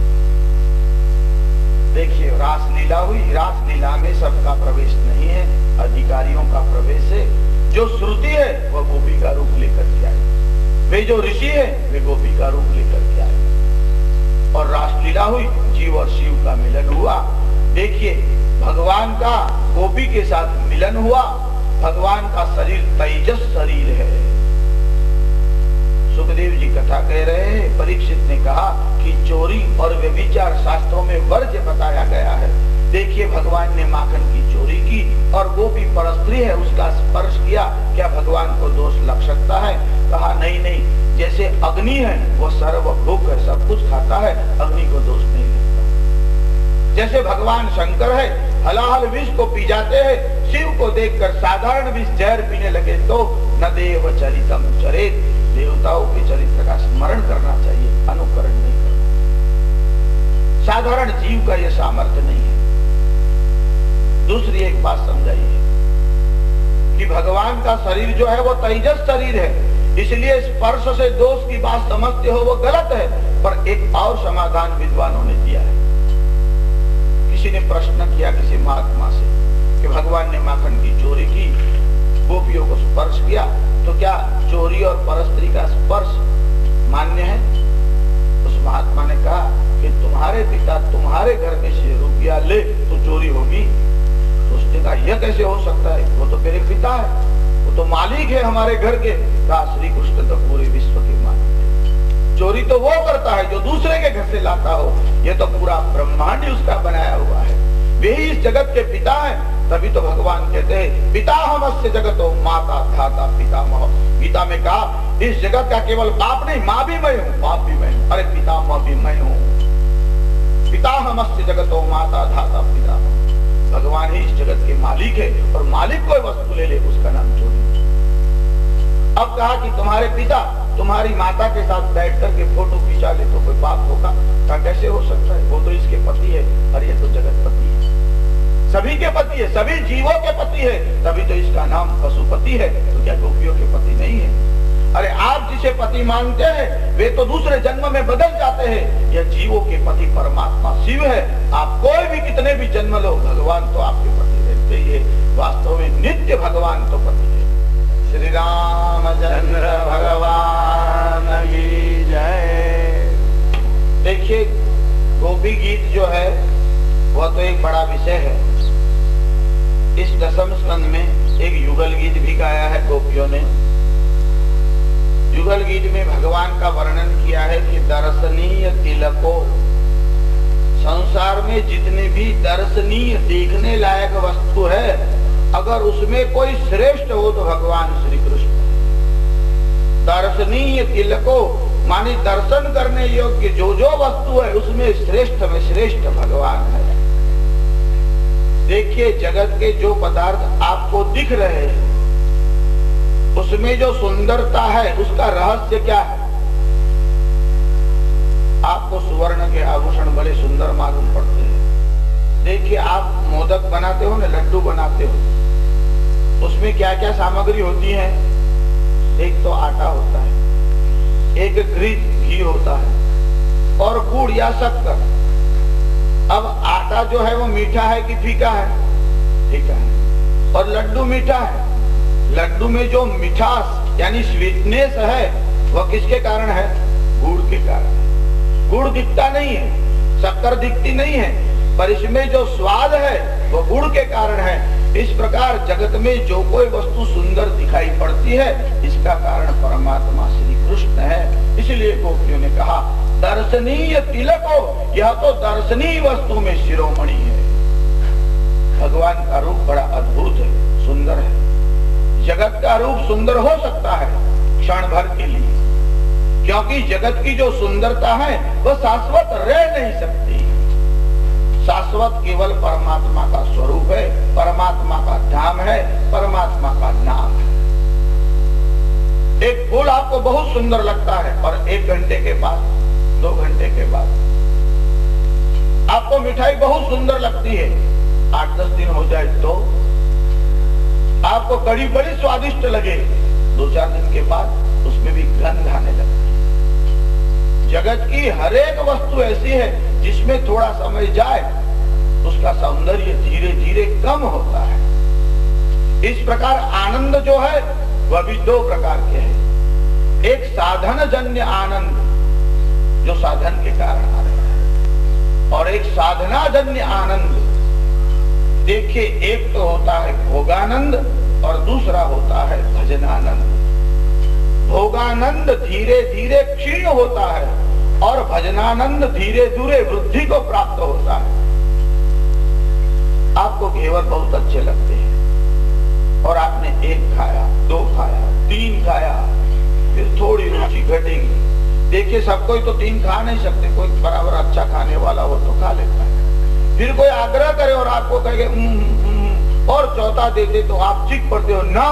देखिए रासलीला हुई, रासलीला में सबका प्रवेश नहीं है, अधिकारियों का प्रवेश है। जो श्रुति है वह गोपी का रूप लेकर के आए, वे जो ऋषि है वे गोपी का रूप लेकर के आए, और रासलीला हुई, जीव और शिव का मिलन हुआ। देखिए भगवान का गोपी के साथ मिलन हुआ। भगवान का शरीर तेजस शरीर है। सुखदेव जी कथा कह रहे हैं, परीक्षित ने कहा कि चोरी और व्यभिचार शास्त्रों में वर्ज्य बताया गया है। देखिए भगवान ने माखन की चोरी की और गोपी परस्त्री है उसका स्पर्श किया, क्या भगवान को दोष लग सकता है? कहा नहीं नहीं, जैसे अग्नि है वो सर्वभोग है, सब कुछ खाता है, अग्नि को दोष नहीं लगता। जैसे भगवान शंकर है, हलाहल विष को पी जाते हैं, शिव को देखकर साधारण विष जहर पीने लगे तो न देव चरितम चरित, देवताओं के चरित्र का स्मरण करना चाहिए, अनुकरण नहीं करना। साधारण जीव का यह सामर्थ्य नहीं है। दूसरी एक बात समझाइए कि भगवान का शरीर जो है वो तेजस शरीर है, इसलिए स्पर्श से दोष की बात समझते हो वो गलत है। पर एक और समाधान विद्वानों ने दिया है। किसी ने प्रश्न किया किसी महात्मा से कि भगवान ने माखन की चोरी की, गोपियों को स्पर्श किया, तो क्या चोरी और परस्त्री का स्पर्श मान्य है? उस महात्मा ने कहा कि तुम्हारे पिता तुम्हारे घर में से रुपया ले तो चोरी होगी। तो उसने कहा यह कैसे हो सकता है, वो तो मेरे पिता है, वो तो मालिक है हमारे घर के। कहा श्री कृष्ण तो पूरे विश्व के मालिक है, चोरी तो वो करता है जो दूसरे के घर से लाता हो, ये तो पूरा ब्रह्मांड ही उसका बनाया हुआ है, वही इस जगत के पिता है। तभी तो भगवान कहते हैं पितामहस्य जगतो माता धाता पितामह। गीता में कहा इस जगत का केवल बाप नहीं, माँ भी मैं हूँ, बाप भी मैं हूँ, अरे पितामह भी मैं हूँ। पितामहस्य जगतो माता धाता पितामह। भगवान ही इस जगत के मालिक है, और मालिक कोई वस्तु ले ले उसका नाम चोरी। अब कहा कि तुम्हारे पिता तुम्हारी माता के साथ बैठ करके फोटो खींचा ले तो कोई पाप होगा? कहा कैसे हो सकता है, वो तो इसके पति है, और ये तो जगत पति है, सभी के पति है, सभी जीवों के पति है, तभी तो इसका नाम पशुपति है। तो क्या गोपियों के पति नहीं है? अरे आप जिसे पति मानते हैं वे तो दूसरे जन्म में बदल जाते हैं, यह जीवों के पति परमात्मा शिव है। आप कोई भी कितने भी जन्म लो, भगवान तो आपके पति रहते ही है। वास्तव में नित्य भगवान तो पति है। श्री रामचंद्र भगवान की जय। देखिए गोपी गीत जो है वह तो एक बड़ा विषय है। इस दशम स्कंद में एक युगल गीत भी गाया है गोपियों ने। युगल गीत में भगवान का वर्णन किया है कि दर्शनीय तिलको, संसार में जितने भी दर्शनीय देखने लायक वस्तु है, अगर उसमें कोई श्रेष्ठ हो तो भगवान श्री कृष्ण। दर्शनीय तिलको मानी दर्शन करने योग्य जो जो वस्तु है उसमें श्रेष्ठ में श्रेष्ठ भगवान है। देखिए जगत के जो पदार्थ आपको दिख रहे हैं उसमें जो सुंदरता है उसका रहस्य क्या है? आपको सुवर्ण के आभूषण बड़े सुंदर मालूम पड़ते हैं। देखिए आप मोदक बनाते हो ना, लड्डू बनाते हो, उसमें क्या क्या सामग्री होती है? एक तो आटा होता है, एक घी होता है, और गुड़ या शक्कर। अब आटा जो है वो मीठा है कि फीका है? फीका है। और लड्डू मीठा है। लड्डू में जो मिठास यानी स्वीटनेस है वह किसके कारण है? गुड़ के कारण है। गुड़ दिखता नहीं है, शक्कर दिखती नहीं है, पर इसमें जो स्वाद है वो गुड़ के कारण है। इस प्रकार जगत में जो कोई वस्तु सुंदर दिखाई पड़ती है इसका कारण परमात्मा श्री कृष्ण है। इसलिए गोपियों ने कहा दर्शनीय तिलको, यह तो दर्शनीय वस्तु में शिरोमणि है। भगवान का रूप बड़ा अद्भुत है, सुंदर है। जगत का रूप सुंदर हो सकता है क्षण भर के लिए, क्योंकि जगत की जो सुंदरता है वह शाश्वत रह नहीं सकती। शाश्वत केवल परमात्मा का स्वरूप है, परमात्मा का धाम है, परमात्मा का नाम है। एक फूल आपको बहुत सुंदर लगता है और 1 घंटे के बाद, 2 घंटे के बाद आपको मिठाई बहुत सुंदर लगती है। 8-10 दिन हो जाए तो आपको कड़ी बड़ी स्वादिष्ट लगे, 2-4 दिन के बाद उसमें भी गंध आने लगती है। जगत की हर एक वस्तु ऐसी है जिसमें थोड़ा समय जाए उसका सौंदर्य धीरे धीरे कम होता है। इस प्रकार आनंद जो है वह भी 2 प्रकार के हैं। एक साधन जन्य आनंद जो साधन के कारण आ रहा है, और एक साधना जन्य आनंद। देखिए एक तो होता है भोगानंद और दूसरा होता है भजनानंद। भोगानंद धीरे धीरे क्षीण होता है और भजनानंद धीरे धीरे वृद्धि को प्राप्त होता है। आपको घेवर बहुत अच्छे लगते हैं और आपने 1 खाया, 2 खाया, 3 खाया, फिर थोड़ी रुचि घटेगी। देखिए सब कोई तो 3 खा नहीं सकते, कोई बराबर अच्छा खाने वाला हो तो खा लेता है। फिर कोई आग्रह करे और आपको कहे और चौथा दे दे तो आप चीख पड़ते हो ना।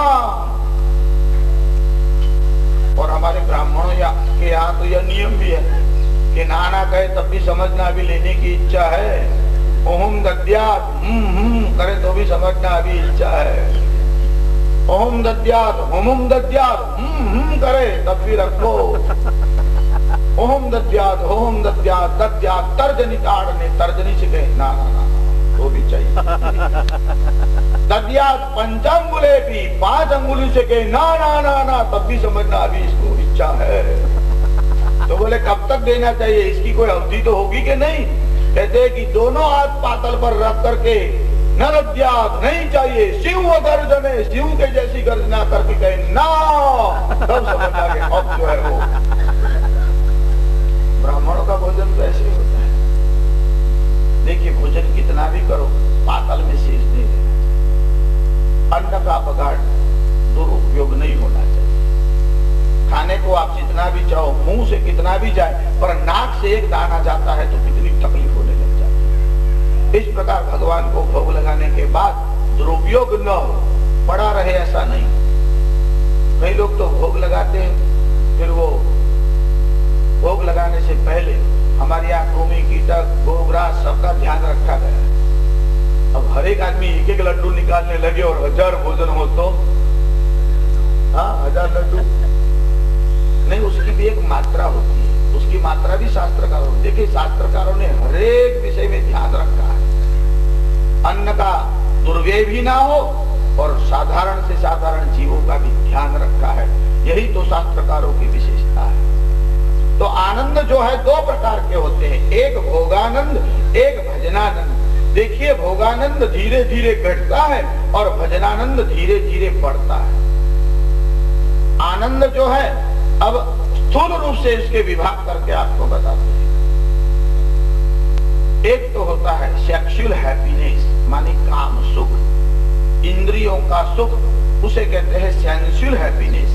और हमारे ब्राह्मणों के यहाँ तो यह नियम भी है कि नाना कहे तब भी समझना अभी लेने की इच्छा है, ओम दद्यात् करे तो भी समझना अभी इच्छा है। ओम दद्यात होमम दद्यात करे तब भी रखो। ओम दद्यात होम दद्यात दद्यात तर्जनी ताड़ने तर्जनी से कहे ना ना ना वो भी चाहिए। दद्यात पंचांगुले भी 5 अंगुली से कहे ना ना ना ना तब भी समझना अभी इसको इच्छा है। तो बोले कब तक देना चाहिए, इसकी कोई अवधि तो होगी कि नहीं। कहते हैं कि दोनों हाथ पातल पर रख करके न दद्यात नहीं चाहिए, शिव गर्जने शिव के जैसी गर्जना करके कहे ना तब समझना कि अब जो है वो। ब्राह्मणों का भोजन तो ऐसे ही होता है। देखिए भोजन कितना भी करो पातल में शीश नहीं देना। अन्न का अपघात दुरुपयोग नहीं होना चाहिए। खाने को आप जितना भी चाहो मुंह से कितना भी जाए पर नाक से एक दाना जाता है तो कितनी तकलीफ होने लग जाती है। इस प्रकार भगवान को भोग लगाने के बाद दुरुपयोग न हो, पड़ा रहे ऐसा नहीं। कई लोग तो भोग लगाते हैं फिर वो भोग लगाने से पहले हमारे यहाँ कृमि कीटक गोग्रास सबका ध्यान रखा गया। अब हर एक आदमी एक एक लड्डू निकालने लगे और 1000 भोजन हो तो 1000 लड्डू नहीं, उसकी भी एक मात्रा होती है। उसकी मात्रा भी शास्त्रकारों देखिए शास्त्रकारों ने हर एक विषय में ध्यान रखा है। अन्न का दुर्व्यय भी ना हो और साधारण से साधारण जीवों का भी ध्यान रखा है। यही तो शास्त्रकारों की विशेषता है। तो आनंद जो है 2 प्रकार के होते हैं, एक भोगानंद एक भजनानंद। देखिए भोगानंद धीरे धीरे घटता है और भजनानंद धीरे धीरे बढ़ता है। आनंद जो है अब स्थूल रूप से इसके विभाग करके आपको बताते हैं। एक तो होता है सेक्सुअल हैप्पीनेस माने काम सुख, इंद्रियों का सुख, उसे कहते हैं सेंसुअल हैप्पीनेस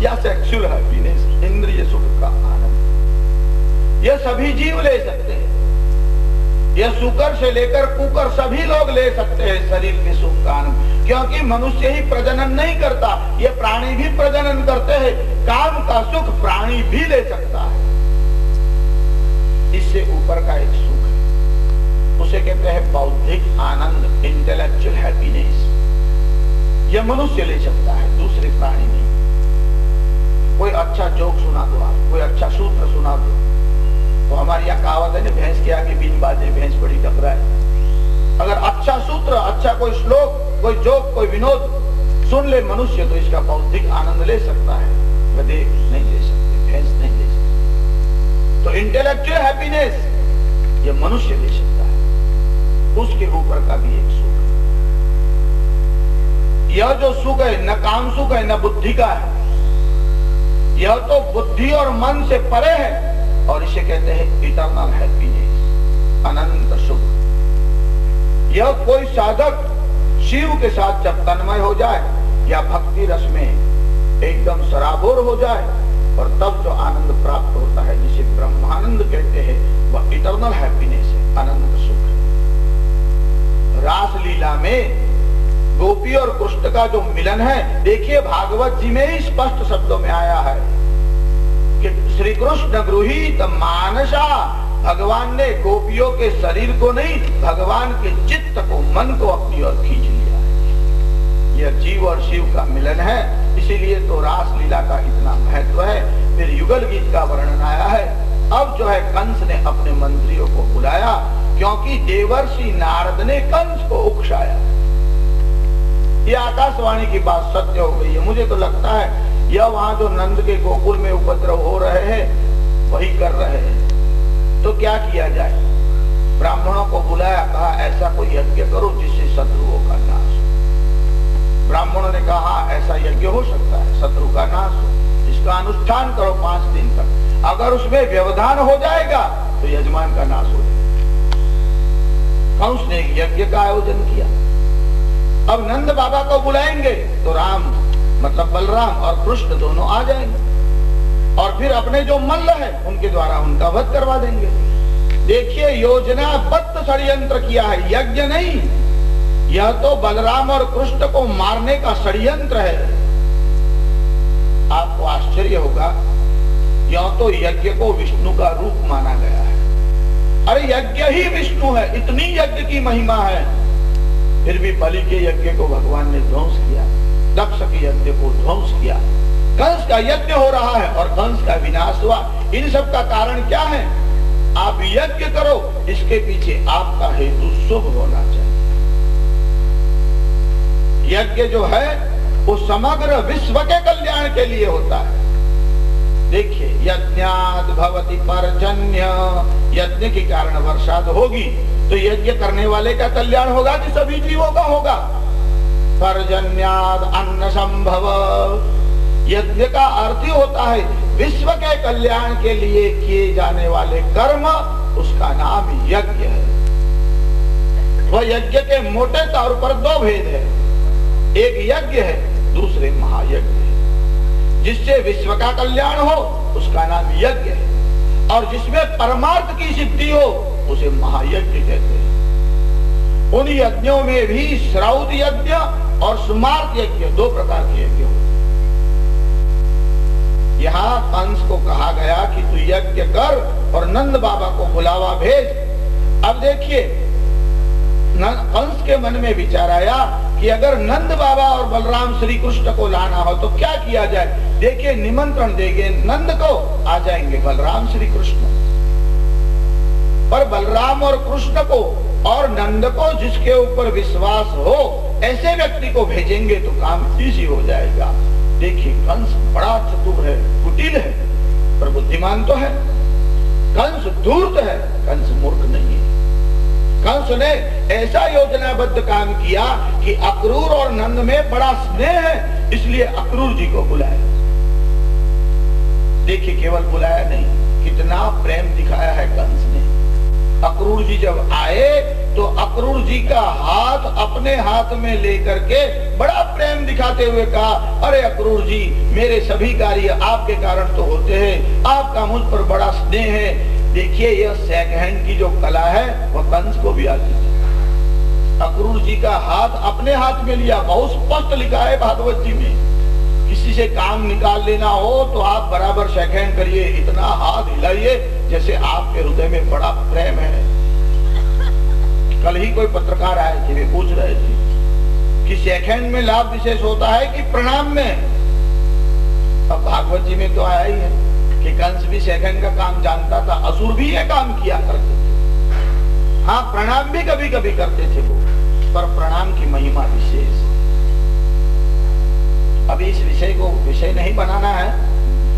या सेक्सुअल हैप्पीनेस, इंद्रिय सुख का आनंद। यह सभी जीव ले सकते हैं। यह सुकर से लेकर कुकर सभी लोग ले सकते हैं शरीर के सुख का आनंद, क्योंकि मनुष्य ही प्रजनन नहीं करता, ये प्राणी भी प्रजनन करते हैं। काम का सुख प्राणी भी ले सकता है। इससे ऊपर का एक सुख है, उसे कहते हैं बौद्धिक आनंद, इंटेलेक्चुअल हैप्पीनेस। यह मनुष्य ले सकता है, दूसरे प्राणी नहीं। कोई अच्छा जोक सुना दो आप, कोई अच्छा सूत्र सुना दो, तो हमारी यहाँ कहावत है ना, भैंस के आगे बीन बाजे भैंस बड़ी टकराए। अगर अच्छा सूत्र, अच्छा कोई श्लोक, कोई जोक, कोई विनोद सुन ले मनुष्य तो इसका बौद्धिक आनंद ले सकता है। गधे नहीं ले सकते, भैंस नहीं ले सकते। तो इंटेलेक्चुअल हैप्पीनेस ये मनुष्य ले सकता है। उसके ऊपर का भी एक सुख है। यह जो सुख है न काम सुख है न बुद्धि का है, यह तो बुद्धि और मन से परे है और इसे कहते हैं इटर्नल हैप्पीनेस, अनंत सुख। यह कोई साधक शिव के साथ जब तन्मय हो जाए या भक्ति रस में एकदम सराबोर हो जाए और तब जो आनंद प्राप्त होता है जिसे ब्रह्मानंद कहते हैं, वह इटर्नल हैप्पीनेस है, अनंत सुख है। रास लीला में गोपी और कृष्ण का जो मिलन है, देखिए भागवत जी में ही स्पष्ट शब्दों में आया है कि श्री कृष्ण गृहीत मानसा, भगवान ने गोपियों के शरीर को नहीं, भगवान के चित्त को, मन को अपनी ओर खींच लिया है। यह जीव और शिव का मिलन है, इसीलिए तो रास लीला का इतना महत्व है। फिर युगल गीत का वर्णन आया है। अब जो है कंस ने अपने मंत्रियों को बुलाया, क्योंकि देवर्षि नारद ने कंस को उकसाया। ये आकाशवाणी की बात सत्य हो गई है। मुझे तो लगता है यह वहां जो नंद के गोकुल में उपद्रव हो रहे हैं वही कर रहे हैं। तो क्या किया जाए? ब्राह्मणों को बुलाया, कहा ऐसा कोई यज्ञ करो जिससे शत्रुओं का नाश हो। ब्राह्मणों ने कहा ऐसा यज्ञ हो सकता है, शत्रु का नाश हो, इसका अनुष्ठान करो 5 दिन तक। अगर उसमें व्यवधान हो जाएगा तो यजमान का नाश हो जाएगा। कंस ने एक यज्ञ का आयोजन किया। अब नंद बाबा को बुलाएंगे तो राम मतलब बलराम और कृष्ण दोनों आ जाएंगे और फिर अपने जो मल्ल है उनके द्वारा उनका वध करवा देंगे। देखिए योजनाबद्ध षड्यंत्र किया है, यज्ञ नहीं। यह तो बलराम और कृष्ण को मारने का षड्यंत्र है। आपको आश्चर्य होगा, यह तो यज्ञ को विष्णु का रूप माना गया है। अरे यज्ञ ही विष्णु है, इतनी यज्ञ की महिमा है, फिर भी बलि के यज्ञ को भगवान ने ध्वंस किया। दक्ष के यज्ञ को ध्वंस किया। कंस का यज्ञ हो रहा है और कंस का विनाश हुआ। इन सब का कारण क्या है? आप यज्ञ करो, इसके पीछे आपका हेतु शुभ होना चाहिए। यज्ञ जो है वो समग्र विश्व के कल्याण के लिए होता है। देखिए, यज्ञाद भवति पर्जन्य, यज्ञ के कारण वर्षा होगी तो यज्ञ करने वाले का कल्याण होगा कि सभी जीवों का होगा। पर्जन्याद अन्न संभव, यज्ञ का अर्थ ही होता है विश्व के कल्याण के लिए किए जाने वाले कर्म, उसका नाम यज्ञ है। वह यज्ञ के मोटे तौर पर दो भेद है, एक यज्ञ है, दूसरे महायज्ञ है। जिससे विश्व का कल्याण हो उसका नाम यज्ञ है, और जिसमें परमार्थ की सिद्धि हो उसे महायज्ञ कहते हैं। उन यज्ञों में भी श्रौत यज्ञ और सुमार्त यज्ञ दो प्रकार के यज्ञ होते। यहाँ कंस को कहा गया कि तू यज्ञ कर और नंद बाबा को बुलावा भेज। अब देखिए, कंस के मन में विचार आया कि अगर नंद बाबा और बलराम श्री कृष्ण को लाना हो तो क्या किया जाए। देखिए, निमंत्रण देंगे नंद को, आ जाएंगे बलराम श्री कृष्ण, पर बलराम और कृष्ण को और नंद को जिसके ऊपर विश्वास हो ऐसे व्यक्ति को भेजेंगे तो काम इजी हो जाएगा। देखिए, कंस बड़ा चतुर है, कुटिल है, पर बुद्धिमान तो है। कंस धूर्त है, कंस मूर्ख नहीं है। कंस ने ऐसा योजनाबद्ध काम किया कि अक्रूर और नंद में बड़ा स्नेह है, इसलिए अक्रूर जी को बुलाया। देखिए, केवल बुलाया नहीं, कितना प्रेम दिखाया है कंस ने। अक्रूर जी जब आए तो अक्रूर जी का हाथ अपने हाथ में लेकर के बड़ा प्रेम दिखाते हुए कहा, अरे अक्रूर जी, मेरे सभी कार्य आपके कारण तो होते हैं, आपका मुझ पर बड़ा स्नेह है। देखिए, यह सेकंड हैंड की जो कला है वह कंस को भी आती है। अक्रूर जी का हाथ अपने हाथ में लिया, बहुत स्पष्ट लिखा है भागवत जी में, किसी से काम निकाल लेना हो तो आप बराबर सेकंड हैंड करिए, इतना हाथ हिलाइए जैसे आपके हृदय में बड़ा प्रेम है। कल ही कोई पत्रकार आए थे, वे पूछ रहे थे कि सेकंड में लाभ विशेष होता है कि प्रणाम में। अब भागवत जी में तो आया ही है कि कंस भी सेकंड का काम जानता था, असुर भी ये काम किया करते थे। हाँ, प्रणाम भी कभी कभी करते थे वो, पर प्रणाम की महिमा विशेष। अभी इस विषय को विषय नहीं बनाना है,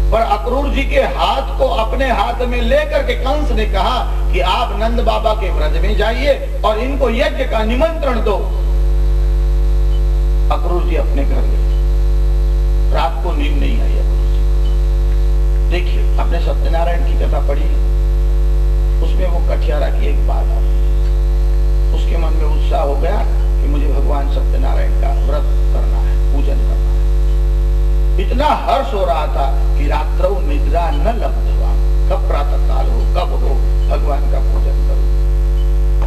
पर अक्रूर जी के हाथ को अपने हाथ में लेकर के कंस ने कहा कि आप नंद बाबा के व्रज में जाइए और इनको यज्ञ का निमंत्रण दो। अक्रूर जी अपने घर गए, रात को नींद नहीं आई अक्रूर जी। देखिए, आपने सत्यनारायण की कथा पढ़ी, उसमें वो कठियारा की एक बात आई, उसके मन में उत्साह हो गया कि मुझे भगवान सत्यनारायण का व्रत करना है, पूजन करना है। इतना हर्ष हो रहा था कि रात्रौ निद्रा न लब्धवा, कब प्रातः काल हो, कब हो भगवान का पूजन करो।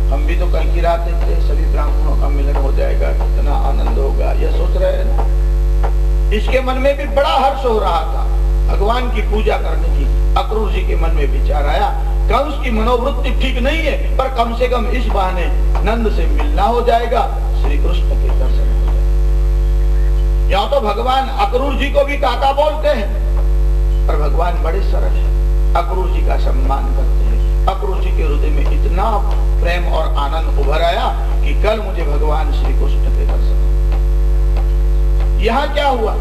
हम भी तो कल की रात थे, सभी ब्राह्मणों का मिलन हो जाएगा, कितना आनंद होगा, यह सोच रहे हैं ना। इसके मन में भी बड़ा हर्ष हो रहा था भगवान की पूजा करने की। अक्रूर जी के मन में विचार आया, कंस की मनोवृत्ति ठीक नहीं है, पर कम से कम इस बहाने नंद से मिलना हो जाएगा, श्री कृष्ण के दर्शन हो जाएगा। या तो भगवान अक्रूर जी को भी काका बोलते हैं, पर भगवान बड़े सरल है, अक्रूर जी का सम्मान करते हैं। अक्रूर जी के हृदय में इतना प्रेम और आनंद उभर आया कि कल मुझे भगवान श्री कृष्ण के दर्शन। यहाँ क्या हुआ,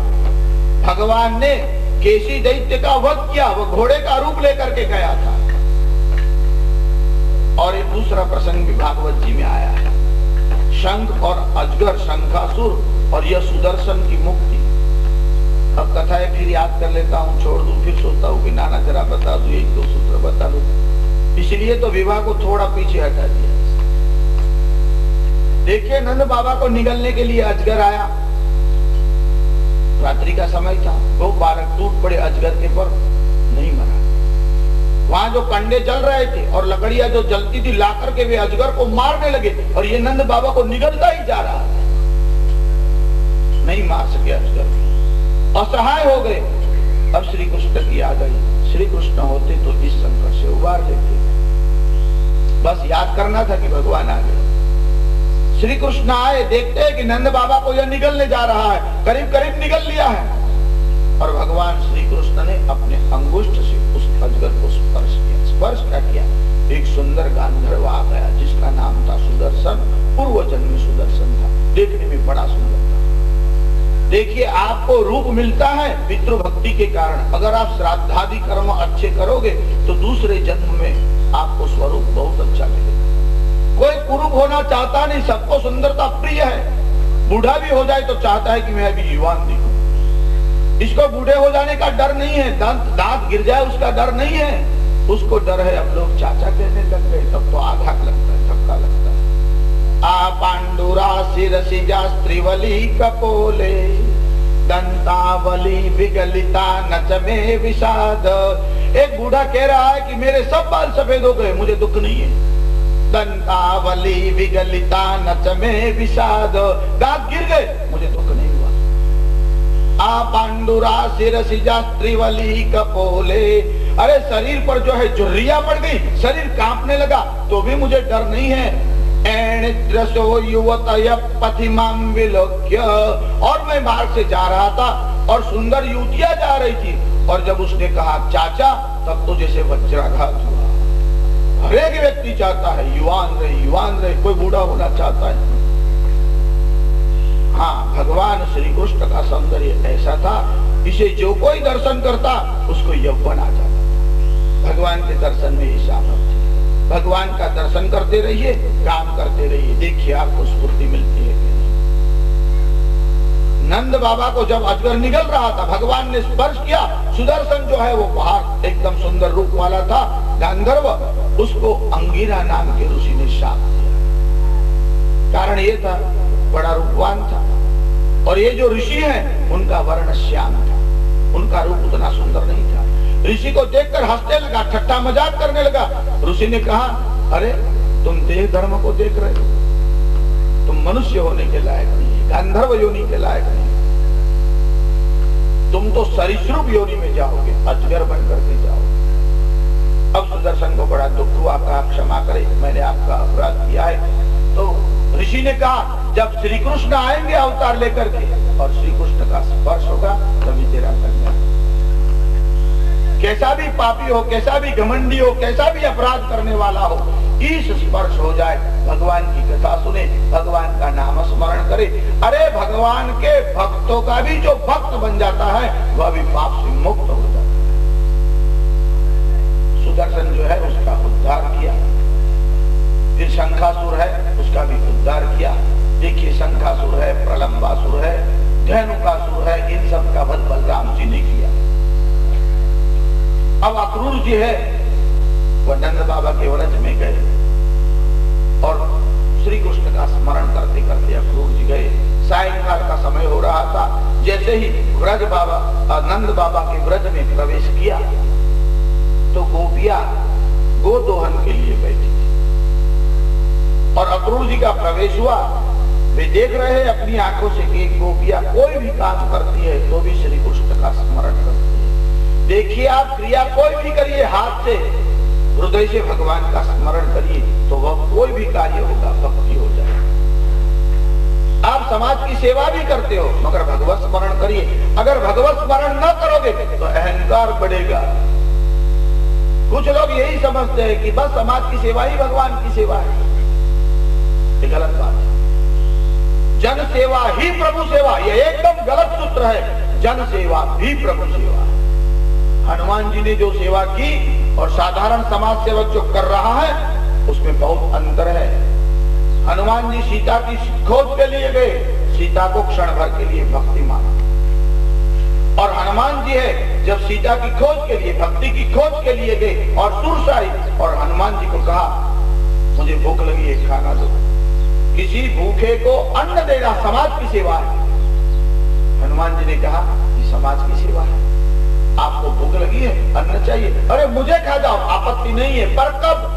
भगवान ने केसी दैत्य का वध किया, वो घोड़े का रूप लेकर के गया था। और एक दूसरा प्रसंग भी भागवत जी में आया है, शंख और अजगर, शंखासुर और यह सुदर्शन की मुक्ति। अब कथाएं फिर याद कर लेता हूँ, छोड़ दूं, फिर सोचता हूँ कि नाना जरा बता दूं, एक दो सूत्र बता दूं, इसलिए तो विवाह को थोड़ा पीछे हटा दिया। देखिए, नंद बाबा को निगलने के लिए अजगर आया, रात्रि का समय था, वो बालक टूट पड़े अजगर के पर, नहीं मरा। वहां जो कंडे जल रहे थे और लकड़ियां जो जलती थी, ला करके वे अजगर को मारने लगे और ये नंद बाबा को निगलता ही जा रहा था, नहीं मार सके अजगर को, असहाय हो गए। अब श्री कृष्ण की आ गई, श्री कृष्ण होते तो इस संकट से उबार लेते। बस याद करना था कि भगवान आ गए। श्री कृष्ण आए, देखते हैं कि नंद बाबा को यह निगलने जा रहा है, करीब करीब निगल लिया है, और भगवान श्री कृष्ण ने अपने अंगुष्ठ से उस अजगर को स्पर्श किया। स्पर्श क्या किया? एक सुंदर गांधर्व आ गया जिसका नाम था सुदर्शन, पूर्व जन्म में सुदर्शन था, देखने में बड़ा सुंदर था। देखिए, आपको रूप मिलता है पितृभक्ति के कारण। अगर आप श्राद्धादि कर्म अच्छे करोगे तो दूसरे जन्म में आपको स्वरूप बहुत अच्छा मिलेगा। कोई कुरूप होना चाहता नहीं, सबको सुंदरता प्रिय है। बूढ़ा भी हो जाए तो चाहता है कि मैं अभी युवान दिखूं। इसको बूढ़े हो जाने का डर नहीं है, दांत गिर जाए उसका डर नहीं है, उसको डर है अब लोग चाचा कहने लग गए, तब तो आघात लगता है, धक्का लगता है। आ पांडुरा शिरसिजा स्त्रीवली कपोले दंतावली विगलिता नच में विषाद। एक बूढ़ा कह रहा है कि मेरे सब बाल सफेद हो गए, मुझे दुख नहीं है। दंतावली विगलिता नच में विषाद, दांत गिर गए, मुझे दुख नहीं हुआ। आ पांडुरा शिरसिजा स्त्रीवली कपोले, अरे शरीर पर जो है झुर्रियां पड़ गई, शरीर कांपने लगा, तो भी मुझे डर नहीं है। और मैं मार्ग से जा रहा था और सुंदर युवतियां जा रही थी, और जब उसने कहा चाचा, तब तो जैसे वज्राघात हुआ। हर एक व्यक्ति चाहता है युवान रहे, युवान रहे, कोई बूढ़ा होना चाहता है। हाँ, भगवान श्री कृष्ण का सौंदर्य ऐसा था, इसे जो कोई दर्शन करता उसको यौवन आ जाता। भगवान के दर्शन में ही शामिल थे। भगवान का दर्शन करते रहिए, काम करते रहिए, देखिए आपको स्फूर्ति मिलती है कि नहीं। नंद बाबा को जब अजगर निगल रहा था, भगवान ने स्पर्श किया। सुदर्शन जो है वो बाहर एकदम सुंदर रूप वाला था, गांधर्व, उसको अंगिरा नाम के ऋषि ने शाप दिया। कारण ये था, बड़ा रूपवान था, और ये जो ऋषि हैं उनका वर्ण श्याम था, उनका रूप उतना सुंदर नहीं था। ऋषि को देखकर हंसने लगा, ठट्टा मजाक करने लगा। ऋषि ने कहा, अरे तुम देह धर्म को देख रहे हो, तुम मनुष्य होने के लायक नहीं, गांधर्व योनि के लायक नहीं, तुम तो सरीसृप योनि में जाओगे, अजगर बनकर के जाओगे। अब सुदर्शन को बड़ा दुख हुआ, कहा क्षमा करे, मैंने आपका अपराध किया है। तो ऋषि ने कहा, जब श्री कृष्ण आएंगे अवतार लेकर के और श्री कृष्ण का स्पर्श होगा तभी तेरा कल्याण। कैसा भी पापी हो, कैसा भी घमंडी हो, कैसा भी अपराध करने वाला हो, ईश स्पर्श हो जाए, भगवान की कथा सुने, भगवान का नाम स्मरण करे। अरे भगवान के भक्तों का भी जो भक्त बन जाता है वह भी पाप से मुक्त हो जाता है। सुदर्शन जो है उसका उद्धार किया। फिर शंखासुर है, उसका भी उद्धार किया। देखिए, शंखासुर है, प्रलंबासुर है, धेनुकासुर है, इन सब का वध बलराम जी ने किया। अब अक्रूर जी है, वह नंद बाबा के व्रज में गए और श्री कृष्ण का स्मरण करते करते अक्रूर जी गए। सायंकाल का समय हो रहा था। जैसे ही व्रज बाबा, नंद बाबा के व्रज में प्रवेश किया तो गोपियां गोदोहन के लिए बैठी थी, और अक्रूर जी का प्रवेश हुआ। वे देख रहे हैं अपनी आंखों से कि गोपियां कोई भी काम करती है तो भी श्री कृष्ण का स्मरण करती है। देखिए, आप क्रिया कोई भी करिए, हाथ से, हृदय से भगवान का स्मरण करिए तो वह कोई भी कार्य होगा, भक्ति हो जाए। आप समाज की सेवा भी करते हो मगर भगवत स्मरण करिए। अगर भगवत स्मरण न करोगे तो अहंकार बढ़ेगा। कुछ लोग यही समझते हैं कि बस समाज की सेवा ही भगवान की सेवा है। ये गलत बात है। जन सेवा ही प्रभु सेवा, यह एकदम गलत सूत्र है। जन सेवा भी प्रभु सेवा है। हनुमान जी ने जो सेवा की और साधारण समाज सेवक जो कर रहा है उसमें बहुत अंतर है। हनुमान जी सीता की खोज के लिए गए, सीता को क्षण भर के लिए भक्ति माना, और हनुमान जी है जब सीता की खोज के लिए, भक्ति की खोज के लिए गए और सुरसा आई और हनुमान जी को कहा, मुझे भूख लगी है, खाना दो। किसी भूखे को अन्न देना समाज की सेवा है। हनुमान जी ने कहा, ये समाज की सेवा है, आपको भूख लगी है, अन्न चाहिए, अरे मुझे खा जाओ, आपत्ति नहीं है, पर कब?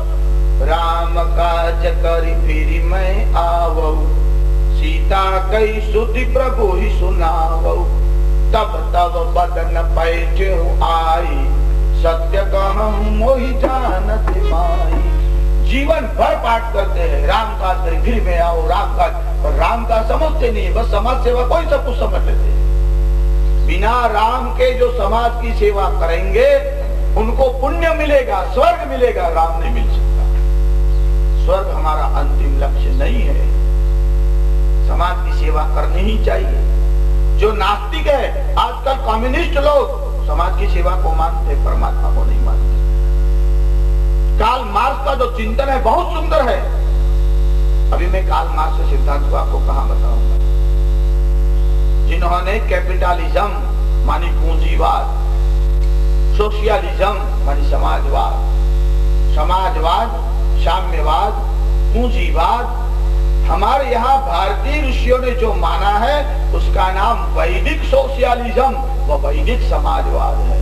राम काज करि फिर मैं आवौ, सीता कई सुधि प्रभु ही सुनावौ, तब तब बदन पैठ्यो आई, सत्य कहम मोहि जानत माई, जीवन भर पाठ करते हैं, राम काज करे फिर में आओ, राम काज, और राम का समझते नहीं, बस समाज सेवा कोई सब कुछ समझ लेते हैं। बिना राम के जो समाज की सेवा करेंगे उनको पुण्य मिलेगा, स्वर्ग मिलेगा, राम नहीं मिल सकता। स्वर्ग हमारा अंतिम लक्ष्य नहीं है, समाज की सेवा करनी ही चाहिए। जो नास्तिक है, आजकल कम्युनिस्ट लोग समाज की सेवा को मानते, परमात्मा को नहीं मानते। कार्ल मार्क्स का जो चिंतन है बहुत सुंदर है। अभी मैं कार्ल मार्क्स के सिद्धांत को आपको कहां बताऊंगा। जिन्होंने कैपिटलिज्म मानी पूंजीवाद, सोशलिज्म मानी समाजवाद, समाजवाद, साम्यवाद, पूंजीवाद, हमारे यहाँ भारतीय ऋषियों ने जो माना है उसका नाम वैदिक सोशलिज्म व वैदिक समाजवाद है।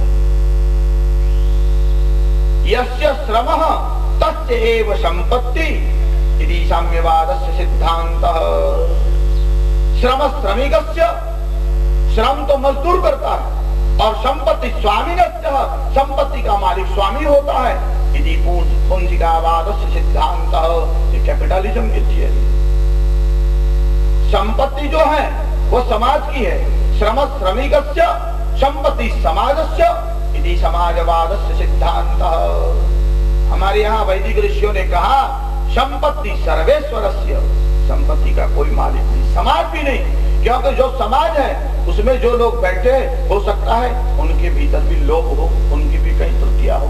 यस्य श्रमः तस्य एव संपत्ति इति साम्यवादस्य सिद्धान्तः। श्रम श्रमिकस्य, श्रम तो मजदूर करता है, और संपत्ति स्वामिनस्य, संपत्ति का मालिक स्वामी होता है। इति पूंजीवादस्य सिद्धान्तः। ये कैपिटलिज्म की थियरी। संपत्ति जो है वो समाज की है। श्रम श्रमिकस्य, संपत्ति समाजस्य, इति समाजवादस्य सिद्धान्तः। हमारे यहाँ वैदिक ऋषियों ने कहा संपत्ति सर्वेश्वरस्य, संपत्ति का कोई मालिक नहीं, समाज भी नहीं, क्योंकि जो समाज है उसमें जो लोग बैठे हो सकता है उनके भीतर भी लोभ हो, उनकी भी कहीं त्रुटियां हो।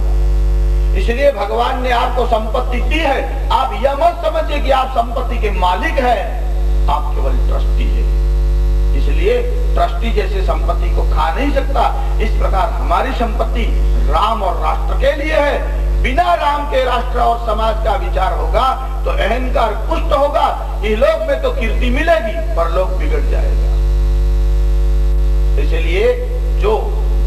इसलिए भगवान ने आपको संपत्ति दी है। आप यह मत समझिए कि आप संपत्ति के मालिक हैं, आप केवल ट्रस्टी है। इसलिए ट्रस्टी जैसे संपत्ति को खा नहीं सकता, इस प्रकार हमारी संपत्ति राम और राष्ट्र के लिए है। बिना राम के राष्ट्र और समाज का विचार होगा तो अहंकार पुष्ट होगा, इहलोक में तो कीर्ति मिलेगी, परलोक बिगड़ जाएगा। इसलिए जो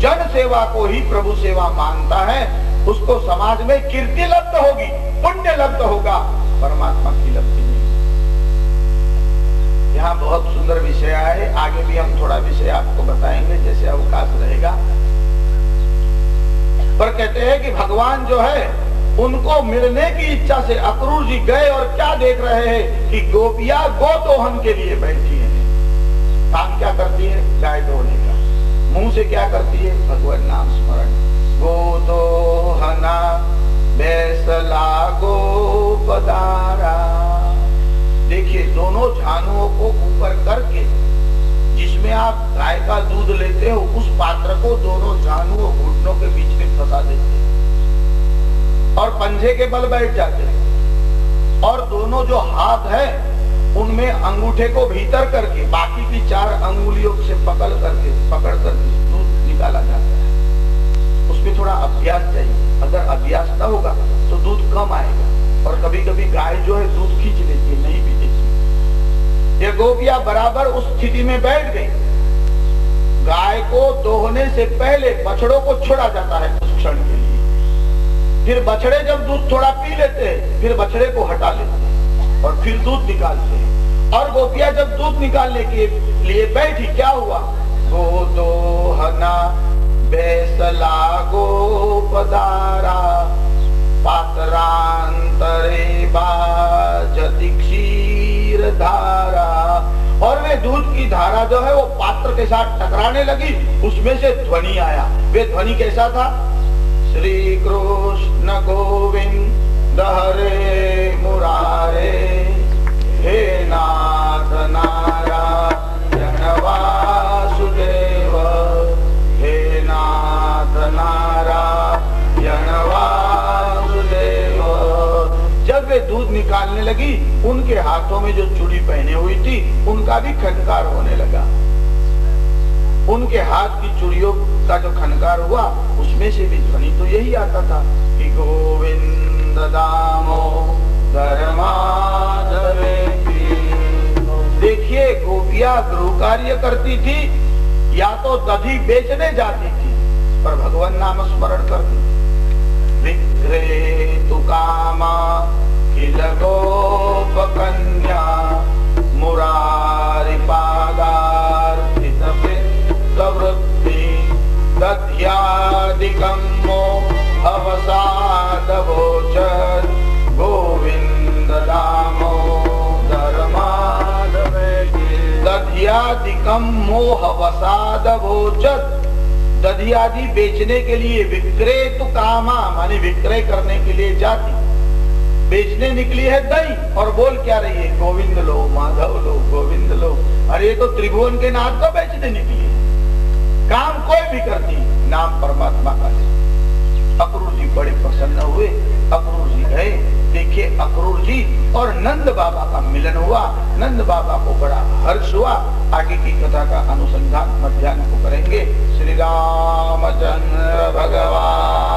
जन सेवा को ही प्रभु सेवा मानता है उसको समाज में कीर्ति लब्ध होगी, पुण्य लब्ध होगा, परमात्मा की लब्धि नहीं। यहाँ बहुत सुंदर विषय है, आगे भी हम थोड़ा विषय आपको बताएंगे जैसे अवकाश रहेगा। पर कहते हैं कि भगवान जो है उनको मिलने की इच्छा से अक्रूर जी गए और क्या देख रहे हैं कि गोपियां गोदोहन के लिए बैठी हैं। काम क्या करती है? गाय धोने का। मुंह से क्या करती है? भगवान नाम स्मरण। गोदोहना बैसला गोपदारा। देखिए दोनों झानुओं को ऊपर करके जिसमें आप गाय का दूध लेते हो उस पात्र को दोनों झानुओं घुटनों के बीच में फंसा देते हैं और पंजे के बल बैठ जाते हैं, और दोनों जो हाथ है उनमें अंगूठे को भीतर करके बाकी की 4 अंगुलियों से पकड़ करके दूध निकाला जाता है। उसमें थोड़ा अभ्यास चाहिए, अगर अभ्यास न होगा तो दूध कम आएगा, और कभी कभी गाय जो है दूध खींच लेती है, नहीं भी देती। ये गोपियां बराबर उस स्थिति में बैठ गई। गाय को दोहने से पहले बछड़ों को छोड़ा जाता है कुछ क्षण के लिए, फिर बछड़े जब दूध थोड़ा पी लेते हैं फिर बछड़े को हटा लेते हैं और फिर दूध निकालते हैं। और गोपियां जब दूध निकालने के लिए बैठी, क्या हुआ? गोदोहना बैसला गोपदारा पात्रांतरे बाजति क्षीर धारा। और वे दूध की धारा जो है वो पात्र के साथ टकराने लगी, उसमें से ध्वनि आया। वे ध्वनि कैसा था? श्री कृष्ण गोविंद हरे मुरारे, हे नाथ नारायण वासुदेव, हे नाथ नारायण वासुदेव। जब वे दूध निकालने लगी उनके हाथों में जो चूड़ी पहने हुई थी उनका भी खनकार होने लगा। उनके हाथ की चूड़ियों का जो खनकार हुआ उसमें से भी ध्वनि तो यही आता था कि गोविंद दामोदर माधवेति। देखिए गोपियां गृह कार्य करती थी या तो दधी बेचने जाती थी, पर भगवान नाम स्मरण करती थी। विक्रेतु कामा किल गोप कन्या, मुरारी पादार्पित वृत्ति, दध्यादिकं मो अवसाद भोजन, गोविंद सम्मोह वसाद भोजत, दधी आदि बेचने के लिए विक्रय तो कामा माने विक्रय करने के लिए जाती, बेचने निकली है दही और बोल क्या रही है, गोविंद लो माधव लो गोविंद लो। अरे तो त्रिभुवन के नाथ को बेचने निकली है, काम कोई भी करती, नाम परमात्मा का ले। अक्रूर जी बड़े प्रसन्न हुए, अक्रूर जी गए, देखिए अक्रूर जी और नंद बाबा का मिलन हुआ, नंद बाबा को बड़ा हर्ष हुआ। आगे की कथा का अनुसंधान मध्याह्न को करेंगे। श्री रामचंद्र भगवान